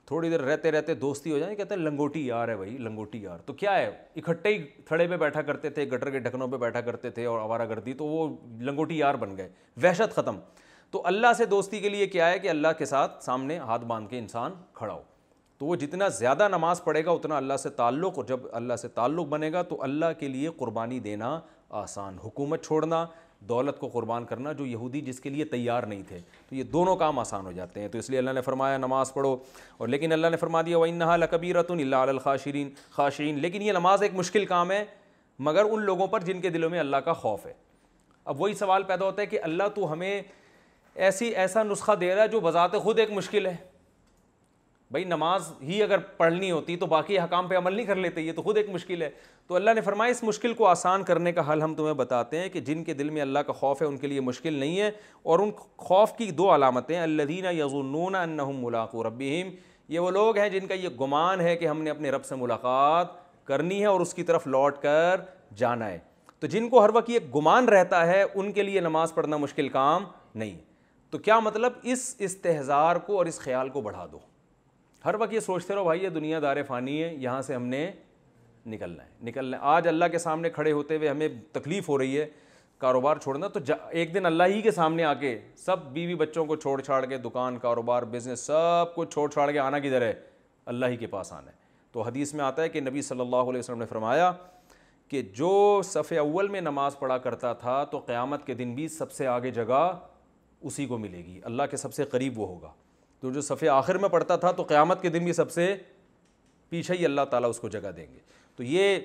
تھوڑی دیر رہتے رہتے دوستی ہو جائے، کہتے ہیں لنگوٹی یار ہے بھائی، لنگوٹی یار. تو کیا ہے، اکٹھے ہی تھڑے پہ بیٹھا کرتے تھے، گٹر کے ڈھکنوں پہ بیٹھا کرتے تھے اور آوارہ گردی، تو وہ لنگوٹی یار بن گئے، وحشت ختم. تو اللہ سے دوستی کے لیے کیا ہے کہ اللہ کے ساتھ سامنے ہاتھ باندھ کے انسان کھڑا ہو. تو وہ جتنا زیادہ نماز پڑھے گا اتنا اللہ سے تعلق، اور جب اللہ سے تعلق بنے گا تو اللہ کے لیے قربانی دینا آسان. حکومت چھوڑنا، دولت کو قربان کرنا، جو یہودی جس کے لیے تیار نہیں تھے، تو یہ دونوں کام آسان ہو جاتے ہیں. تو اس لیے اللہ نے فرمایا نماز پڑھو. اور لیکن اللہ نے فرما دیا وَإِنَّهَا لَكَبِيرَةٌ إِلَّا عَلَى الْخَاشِعِينَ. لیکن یہ نماز ایک مشکل کام ہے مگر ان لوگوں پر جن کے دلوں میں اللہ کا خوف ہے. اب وہی سوال پیدا ہوتا ہے کہ اللہ تو ہمیں ایسا نسخہ دے رہا ہے جو بذات خود ایک مشکل ہے. بھائی نماز ہی اگر پڑھنی ہوتی تو باقی حکام پہ عمل نہیں کر لیتے، یہ تو خود ایک مشکل ہے. تو اللہ نے فرمایا اس مشکل کو آسان کرنے کا حل ہم تمہیں بتاتے ہیں کہ جن کے دل میں اللہ کا خوف ہے ان کے لیے مشکل نہیں ہے. اور ان خوف کی دو علامتیں، الذین یظنون انہم ملاقو ربہم، یہ وہ لوگ ہیں جن کا یہ گمان ہے کہ ہم نے اپنے رب سے ملاقات کرنی ہے اور اس کی طرف لوٹ کر جانا ہے. تو جن کو ہر وقت یہ گمان رہتا ہے ان کے لیے نماز پڑھنا مشکل کام نہیں. تو کیا مطلب، اس استحضار کو اور اس خیال کو بڑھا دو. ہر وقت یہ سوچتے رہو بھائی یہ دنیا دار فانی ہے، یہاں سے ہم نے نکلنا ہے. آج اللہ کے سامنے کھڑے ہوتے ہوئے ہمیں تکلیف ہو رہی ہے کاروبار چھوڑنا، تو ایک دن اللہ ہی کے سامنے آ کے سب بیوی بچوں کو چھوڑ چھاڑ کے، دکان کاروبار بزنس سب کچھ چھوڑ چھاڑ کے آنا کدھر ہے؟ اللہ ہی کے پاس آنا ہے. تو حدیث میں آتا ہے کہ نبی صلی اللہ علیہ وسلم نے فرمایا کہ جو صف اول میں نماز پڑھا کرتا تھا تو قیامت کے دن بھی سب سے آگے جگہ اسی کو ملے گی، اللہ کے سب سے قریب وہ ہوگا. تو جو صف آخر میں پڑھتا تھا تو قیامت کے دن بھی سب سے پیچھے ہی اللہ تعالیٰ اس کو جگہ دیں گے. تو یہ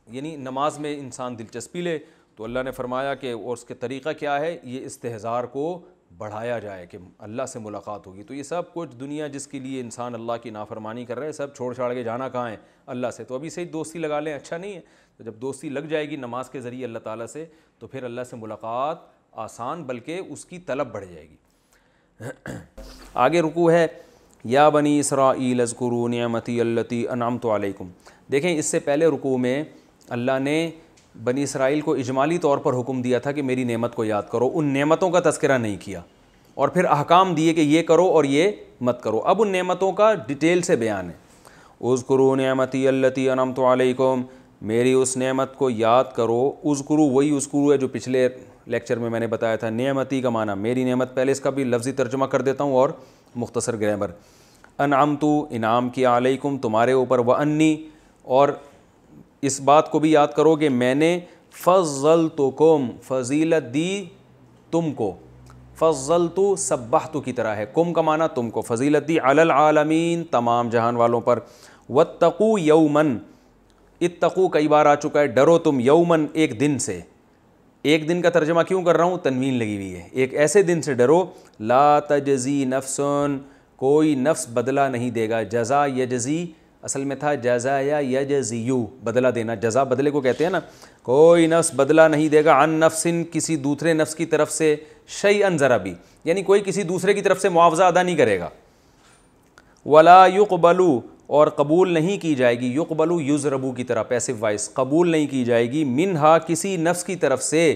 یعنی نماز میں انسان دلچسپی لے. تو اللہ نے فرمایا کہ اور اس کے طریقہ کیا ہے، یہ استحضار کو بڑھایا جائے کہ اللہ سے ملاقات ہوگی. تو یہ سب کچھ دنیا جس کے لیے انسان اللہ کی نافرمانی کر رہے ہیں، سب چھوڑ چھاڑ کے جانا کہاں ہے؟ اللہ سے. تو ابھی سے ہی دوستی لگا لیں، اچھا نہیں ہے. تو جب دوستی لگ جائے گی نماز کے ذریعے اللہ تعالیٰ سے، تو پھر اللہ سے ملاقات آسان بلکہ اس کی طلب بڑھ جائے گی. آگے رکوع ہے یا بنی اسرائیل اذکروا نعمتی التی انعمت علیکم. دیکھیں اس سے پہلے رکوع میں اللہ نے بنی اسرائیل کو اجمالی طور پر حکم دیا تھا کہ میری نعمت کو یاد کرو، ان نعمتوں کا تذکرہ نہیں کیا، اور پھر احکام دیے کہ یہ کرو اور یہ مت کرو۔ اب ان نعمتوں کا ڈیٹیل سے بیان ہے۔ اذکروا نعمتی التی انعمت علیکم، میری اس نعمت کو یاد کرو۔ اذکروا وہی اذکروا ہے جو پچھلے لیکچر میں نے بتایا تھا۔ نعمتی کا معنی میری نعمت، پہلے اس کا بھی لفظی ترجمہ کر دیتا ہوں اور مختصر گرامر۔ انعمت انعام کیا، علیکم تمہارے اوپر، وانی اور اس بات کو بھی یاد کرو کہ میں نے فضلتکم فضیلت دی تم کو، فضلت سبحت کی طرح ہے، کم کا معنی تم کو، فضیلت دی علی العالمین تمام جہان والوں پر۔ واتقوا یومن، اتقوا کئی بار آ چکا ہے، ڈرو تم، یومن ایک دن سے۔ ایک دن کا ترجمہ کیوں کر رہا ہوں؟ تنوین لگی ہوئی ہے، ایک ایسے دن سے ڈرو، لا تجزی نفسن، کوئی نفس بدلہ نہیں دے گا، جزا یجزی اصل میں تھا جزا یا یجزیو، بدلہ دینا، جزا بدلے کو کہتے ہیں نا، کوئی نفس بدلہ نہیں دے گا، عن نفسن کسی دوسرے نفس کی طرف سے، شیئن ذرا بھی، یعنی کوئی کسی دوسرے کی طرف سے معاوضہ ادا نہیں کرے گا۔ ولا یقبلو اور قبول نہیں کی جائے گی، یقبلو یضربو کی طرح پیسو وائس، قبول نہیں کی جائے گی، منہا کسی نفس کی طرف سے،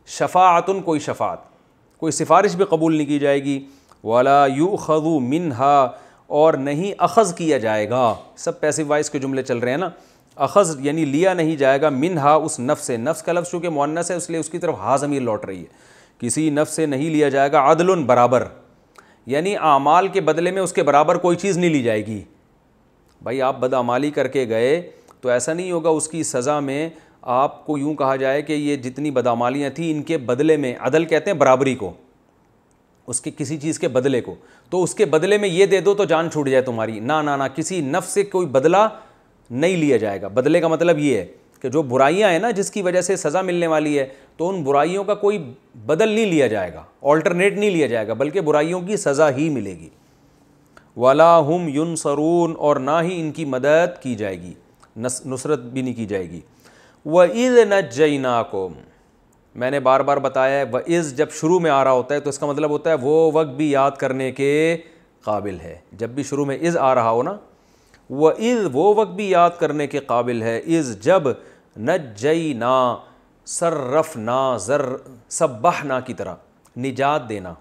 شفاعتن کوئی شفاعت، کوئی سفارش بھی قبول نہیں کی جائے گی، ولا یؤخذ منہا اور نہیں اخذ کیا جائے گا، سب پیسو وائس کے جملے چل رہے ہیں نا، اخذ یعنی لیا نہیں جائے گا، منہا اس نفس سے، نفس کا لفظ چونکہ مؤنث ہے اس لیے اس کی طرف ہا ضمیر لوٹ رہی ہے، کسی نفس سے نہیں لیا جائے گا، عدل برابر، یعنی اعمال کے بدلے میں اس کے برابر کوئی چیز نہیں لی جائے گی۔ بھائی آپ بدعمالی کر کے گئے تو ایسا نہیں ہوگا اس کی سزا میں آپ کو یوں کہا جائے کہ یہ جتنی بدعمالیاں تھیں ان کے بدلے میں، عدل کہتے ہیں برابری کو، اس کے کسی چیز کے بدلے کو، تو اس کے بدلے میں یہ دے دو تو جان چھوٹ جائے تمہاری، نہ نہ نہ، کسی نفس سے کوئی بدلہ نہیں لیا جائے گا۔ بدلے کا مطلب یہ ہے کہ جو برائیاں ہیں نا جس کی وجہ سے سزا ملنے والی ہے، تو ان برائیوں کا کوئی بدل نہیں لیا جائے گا، آلٹرنیٹ نہیں لیا جائے گا، بلکہ برائیوں کی سزا ہی ملے گی۔ وَلَا هُمْ يُنصَرُونَ اور نہ ہی ان کی مدد کی جائے گی، نصرت بھی نہیں کی جائے گی۔ وَإِذْ نَجَّيْنَاكُمْ میں نے بار بار بتایا ہے، وَإِذْ جب شروع میں آ رہا ہوتا ہے تو اس کا مطلب ہوتا ہے وہ وقت بھی یاد کرنے کے قابل ہے، جب بھی شروع میں اذ آ رہا ہو نا، وَإِذْ وہ وقت بھی یاد کرنے کے قابل ہے، اذ جب نجینا صرفنا سبحنا کی طرح، نجات دینا،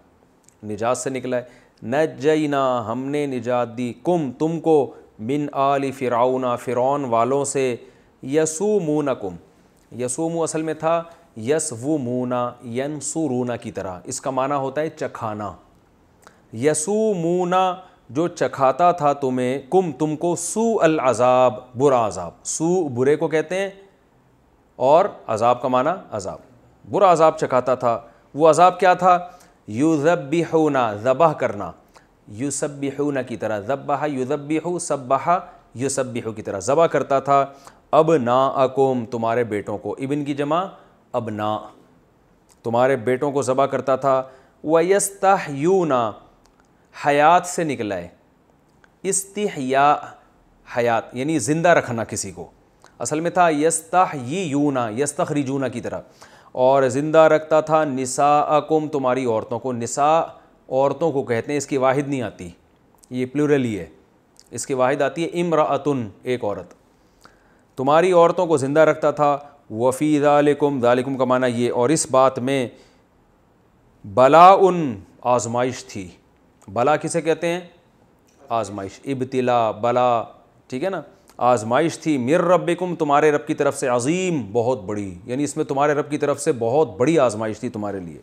نجات سے نکلا ہے، نجینا ہم نے نجات دی، کم تم کو، من آل فرعون فرعون والوں سے، یسومونکم، یسومو اصل میں تھا یسومونا ینصرونا کی طرح، اس کا معنی ہوتا ہے چکھانا، یسومونا جو چکھاتا تھا تمہیں، کم تم کو، سوء العذاب برا عذاب، سوء برے کو کہتے ہیں اور عذاب کا معنی عذاب، برا عذاب چکھاتا تھا۔ وہ عذاب کیا تھا؟ یذبحون ذبح کرنا، یسبحون کی طرح، ذبح یذبح سبح یسبح کی طرح ذبح کرتا تھا، ابناءکم تمہارے بیٹوں کو، ابن کی جمع ابناء، تمہارے بیٹوں کو ذبح کرتا تھا، ویستحیون حیات سے نکلا ہے، استحیاء حیات یعنی زندہ رکھنا کسی کو، اصل میں تھا یستحییون یستخرجون کی طرح، اور زندہ رکھتا تھا نساءکم تمہاری عورتوں کو، نساء عورتوں کو کہتے ہیں، اس کی واحد نہیں آتی، یہ پلورل ہی ہے، اس کی واحد آتی ہے امرأتن ایک عورت، تمہاری عورتوں کو زندہ رکھتا تھا، وفی ذالکم ذالکم کا معنی یہ، اور اس بات میں بلاء آزمائش تھی، بلا کسے کہتے ہیں؟ آزمائش، ابتلا بلا، ٹھیک ہے نا، آزمائش تھی، من ربکم تمہارے رب کی طرف سے، عظیم بہت بڑی، یعنی اس میں تمہارے رب کی طرف سے بہت بڑی آزمائش تھی تمہارے لیے۔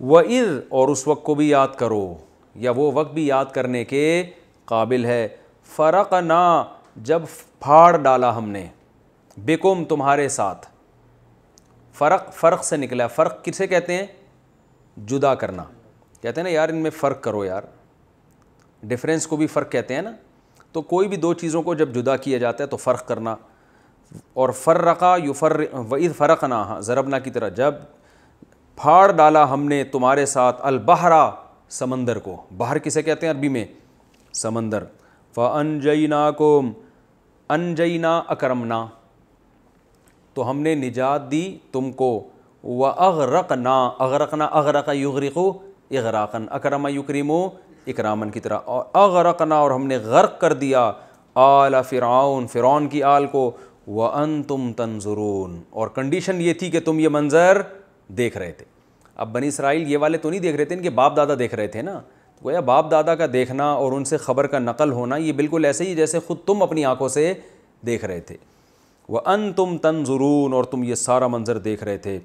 وَإِذْ اور اس وقت کو بھی یاد کرو، یا وہ وقت بھی یاد کرنے کے قابل ہے، فرقنا جب پھاڑ ڈالا ہم نے، بکم تمہارے ساتھ، فرق سے نکلا، فرق کسے کہتے ہیں؟ جدا کرنا، کہتے ہیں نا یار ان میں فرق کرو یار، ڈفرینس کو بھی فرق کہتے ہیں نا، تو کوئی بھی دو چیزوں کو جب جدا کیا جاتا ہے تو فرق کرنا، اور فرقا یفرق، وَإِذْ فَرَقْنَا ضربنا کی طرح، جب پھاڑ ڈالا ہم نے تمہارے ساتھ، البحرا سمندر کو، بحر کسے کہتے ہیں عربی میں؟ سمندر، فَأَنْجَيْنَاكُمْ انجینا اکرمنا تو ہم نے نجات دی تم کو، وَأَغْرَقْنَا اغرقنا اغرق یغرق اغراقا، اکرم یکرم اکرامن کی طرح، اور اغرقنا اور ہم نے غرق کر دیا، آل فرعون فرعون کی آل کو، وَأَنْتُمْ تَنْظُرُونَ، اور کنڈیشن یہ تھی کہ تم یہ منظر دیکھ رہے تھے۔ اب بنی اسرائیل یہ والے تو نہیں دیکھ رہے تھے، ان کے باپ دادا دیکھ رہے تھے نا، گویا باپ دادا کا دیکھنا اور ان سے خبر کا نقل ہونا یہ بالکل ایسے ہی جیسے خود تم اپنی آنکھوں سے دیکھ رہے تھے۔ وَأَنْتُمْ تَنْظُرُونَ، اور تم یہ سارا منظر دیکھ رہے تھے۔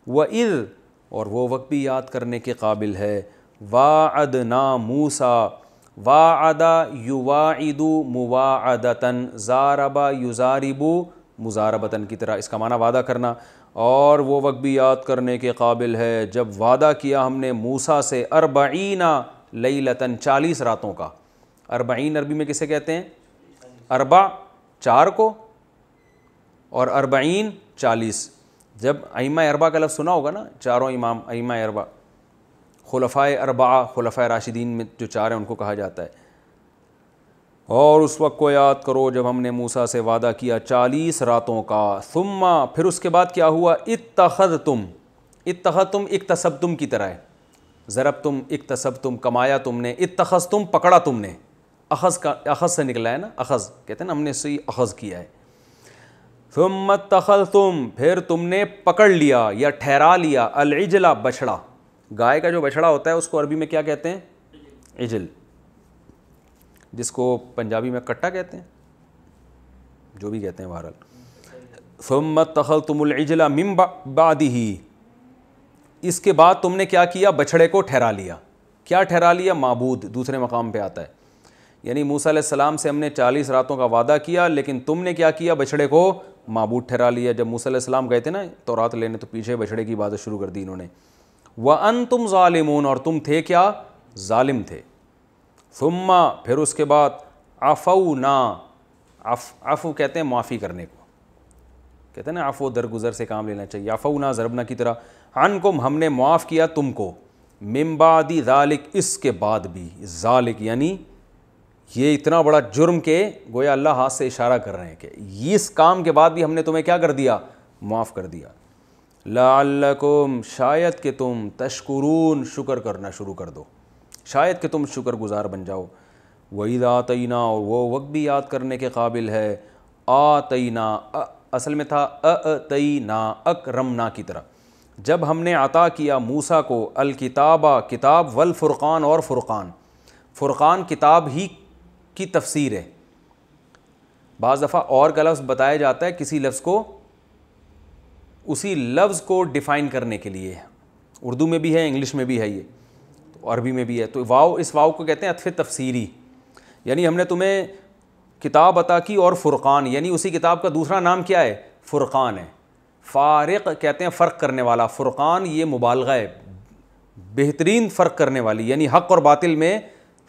وَإِذْ، اور وہ وقت بھی یاد کرنے کے قابل ہے، وَاعَدْنَا مُوسَىٰ، وَاعَدَ يُوَاعِدُ مُوَاعَدَةً، ضَارَبَ يُضَارِبُ مُضَارَبَةً کی طرح اس کا معنی وعدہ کرنا۔ اور وہ وقت بھی یاد کرنے کے قابل ہے جب وعدہ کیا ہم نے موسیٰ سے 40 لیلۃً، 40 راتوں کا۔ 40 عربی میں کسے کہتے ہیں؟ اربع، 4 کو، اور 40 40۔ جب ائمہ اربعہ کا لفظ سنا ہوگا نا، چاروں امام ائمہ اربعہ، خلفائے اربعہ، خلفائے راشدین میں جو 4 ہیں ان کو کہا جاتا ہے۔ اور اس وقت کو یاد کرو جب ہم نے موسیٰ سے وعدہ کیا 40 راتوں کا۔ ثم، پھر اس کے بعد کیا ہوا؟ اتخذتم، اتخذتم اکتسبتم کی طرح ہے، ضربتم اکتسبتم، کمایا تم نے، اتخذتم پکڑا تم نے، اخذ کا، اخذ سے نکلا ہے نا، اخذ کہتے ہیں نا ہم نے صحیح اخذ کیا ہے۔ ثم اتخذتم، پھر تم نے پکڑ لیا یا ٹھہرا لیا، العجل، بچڑا، گائے کا جو بچڑا ہوتا ہے اس کو عربی میں کیا کہتے ہیں؟ عجل، جس کو پنجابی میں کٹا کہتے ہیں، جو بھی کہتے ہیں بہرحال۔ ثم اتخذتم العجل من بعدہ، اس کے بعد تم نے کیا کیا؟ بچڑے کو ٹھہرا لیا۔ کیا ٹھہرا لیا؟ معبود، دوسرے مقام پہ آتا ہے، یعنی موسیٰ علیہ السلام سے ہم نے 40 راتوں کا وعدہ کیا لیکن تم نے کیا کیا؟ بچڑے کو معبود ٹھہرا لیا۔ جب موسیٰ علیہ السلام گئے تھے نا تورات لینے تو پیچھے بچڑے کی عبادت شروع کر دی انہوں نے۔ وَأَنْتُمْ ظَالِمُونَ، اور تم تھے کیا؟ ظالم تھے۔ ثم، پھر اس کے بعد عفونا، عفو کہتے ہیں معافی کرنے کو، کہتے ہیں نا عفو درگزر سے کام لینا چاہیے، عفونا ضربنا کی طرح، عنکم، ہم نے معاف کیا تم کو، من بعد ذالک، اس کے بعد بھی، ذالک یعنی یہ اتنا بڑا جرم کہ گویا اللہ ہاتھ سے اشارہ کر رہے ہیں کہ اس کام کے بعد بھی ہم نے تمہیں کیا کر دیا؟ معاف کر دیا۔ لعلکم، شاید کہ تم، تشکرون، شکر کرنا شروع کر دو، شاید کہ تم شکر گزار بن جاؤ۔ وَإِذْ آتَيْنَا، اور وہ وقت بھی یاد کرنے کے قابل ہے، آتینا، اصل میں تھا اَتَيْنَا، اکرمنا کی طرح، جب ہم نے عطا کیا موسیٰ کو الکتابہ، کتاب، والفرقان، اور فرقان۔ فرقان کتاب ہی کی تفسیر ہے، بعض دفعہ اور کا لفظ بتایا جاتا ہے کسی لفظ کو، اسی لفظ کو ڈیفائن کرنے کے لیے، اردو میں بھی ہے، انگلش میں بھی ہے، یہ تو عربی میں بھی ہے، تو واو، اس واو کو کہتے ہیں عطف تفسیری، یعنی ہم نے تمہیں کتاب عطا کی اور فرقان، یعنی اسی کتاب کا دوسرا نام کیا ہے؟ فرقان ہے۔ فارق کہتے ہیں فرق کرنے والا، فرقان یہ مبالغہ ہے، بہترین فرق کرنے والی، یعنی حق اور باطل میں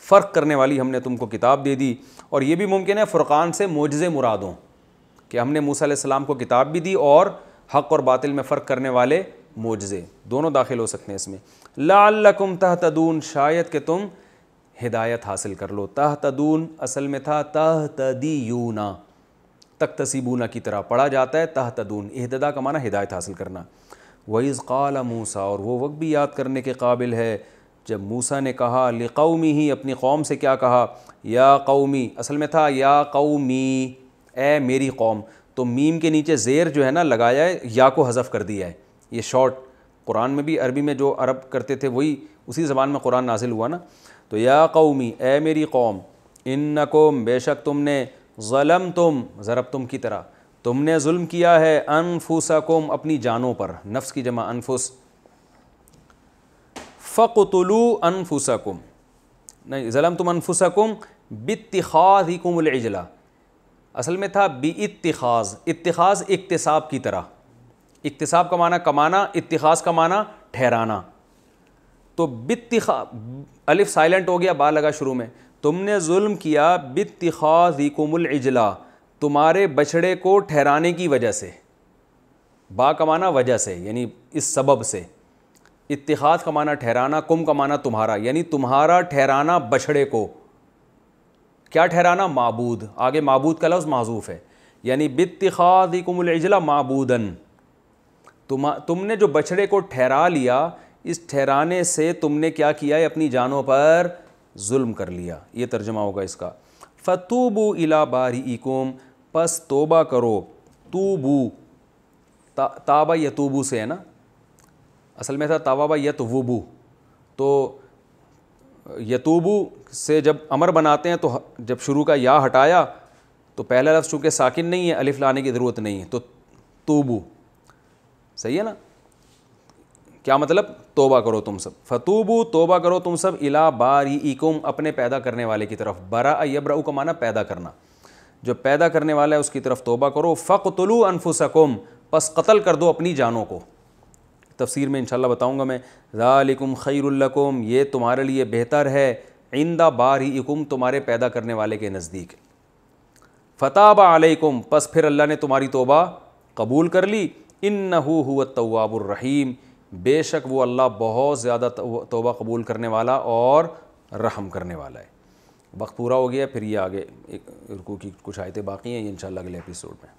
فرق کرنے والی ہم نے تم کو کتاب دے دی۔ اور یہ بھی ممکن ہے فرقان سے معجزے مراد ہوں، کہ ہم نے موسیٰ علیہ السلام کو کتاب بھی دی اور حق اور باطل میں فرق کرنے والے معجزے، دونوں داخل ہو سکتے ہیں اس میں۔ لعلکم تہتدون، شاید کہ تم ہدایت حاصل کر لو۔ تہتدون اصل میں تھا تہتدیون، تکتسبون کی طرح پڑھا جاتا ہے تہتدون، اہتداء کا معنی ہدایت حاصل کرنا۔ وَإِذْ قَالَ مُوسَىٰ، اور وہ وقت بھی یاد کرنے کے قابل ہے جب موسیٰ نے کہا لِقَوْمِهِ، اپنی قوم سے کیا کہا؟ یا قومی، اصل میں تھا یا قومی، اے میری قوم، تو میم کے نیچے زیر جو ہے نا لگایا ہے، یا کو حذف کر دیا ہے، یہ شارٹ قرآن میں بھی عربی میں جو عرب کرتے تھے وہی اسی زبان میں قرآن نازل ہوا نا، تو یا قومی، اے میری قوم، انکم، بے شک تم نے، ظلمتم، ضربتم کی طرح، تم نے ظلم کیا ہے، انفسکم، اپنی جانوں پر، نفس کی جمع انفس، فَقْتُلُوا أَنفُسَكُمْ، نہیں، ظلمتم انفسکم بِاتِّخَاذِكُمُ الْعِجْلَ، اصل میں تھا بِاتِّخَاذ، اتخاذ اکتساب کی طرح، اکتساب کا معنی کمانا، اتخاذ کا معنی ٹھہرانا، تو الف سائلنٹ ہو گیا، با لگا شروع میں، تم نے ظلم کیا بِاتِّخَاذِكُمُ الْعِجْلَ، تمہارے بچڑے کو ٹھہرانے کی وجہ سے، با کا معنی وجہ سے، یعنی اس سبب سے، اتخاذ کا معنی ٹھہرانا، کم کا معنی تمہارا، یعنی تمہارا ٹھہرانا بچڑے کو، کیا ٹھہرانا؟ معبود، آگے معبود کا لفظ محذوف ہے، یعنی بِاتِّخَاذِكُمُ الْعِجْلَ معبوداً، تم نے جو بچڑے کو ٹھہرا لیا، اس ٹھہرانے سے تم نے کیا کیا ہے؟ اپنی جانوں پر ظلم کر لیا، یہ ترجمہ ہوگا اس کا۔ فَتُوبُوا إِلَىٰ بَارِئِكُمْ، پس توبہ کرو فتوبو، تابا یتوبو سے ہے نا، اصل میں تھا تابا یتوبو، تو یتوبو سے جب امر بناتے ہیں تو جب شروع کا یا ہٹایا تو پہلا لفظ چونکہ ساکن نہیں ہے، الف لانے کی ضرورت نہیں ہے، تو توبو، صحیح ہے نا؟ کیا مطلب؟ توبہ کرو تم سب، فتوبو توبہ کرو تم سب، الی باریئکم اپنے پیدا کرنے والے کی طرف، برأ یبرأ کا معنی پیدا کرنا، جو پیدا کرنے والا ہے اس کی طرف توبہ کرو، فقتلوا انفسکم پس قتل کر دو اپنی جانوں کو، تفسیر میں انشاءاللہ بتاؤں گا میں، ذالکم خیر لکم یہ تمہارے لیے بہتر ہے، عند باریئکم تمہارے پیدا کرنے والے کے نزدیک، فتاب علیکم پس پھر اللہ نے تمہاری توبہ قبول کر لی، انہ هو التواب الرحیم بے شک وہ اللہ بہت زیادہ توبہ قبول کرنے والا اور رحم کرنے والا ہے۔ وقت پورا ہو گیا، پھر یہ آگے ایک رکوع کی کچھ آیتیں باقی ہیں، یہ انشاءاللہ اگلے ایپیسوڈ میں۔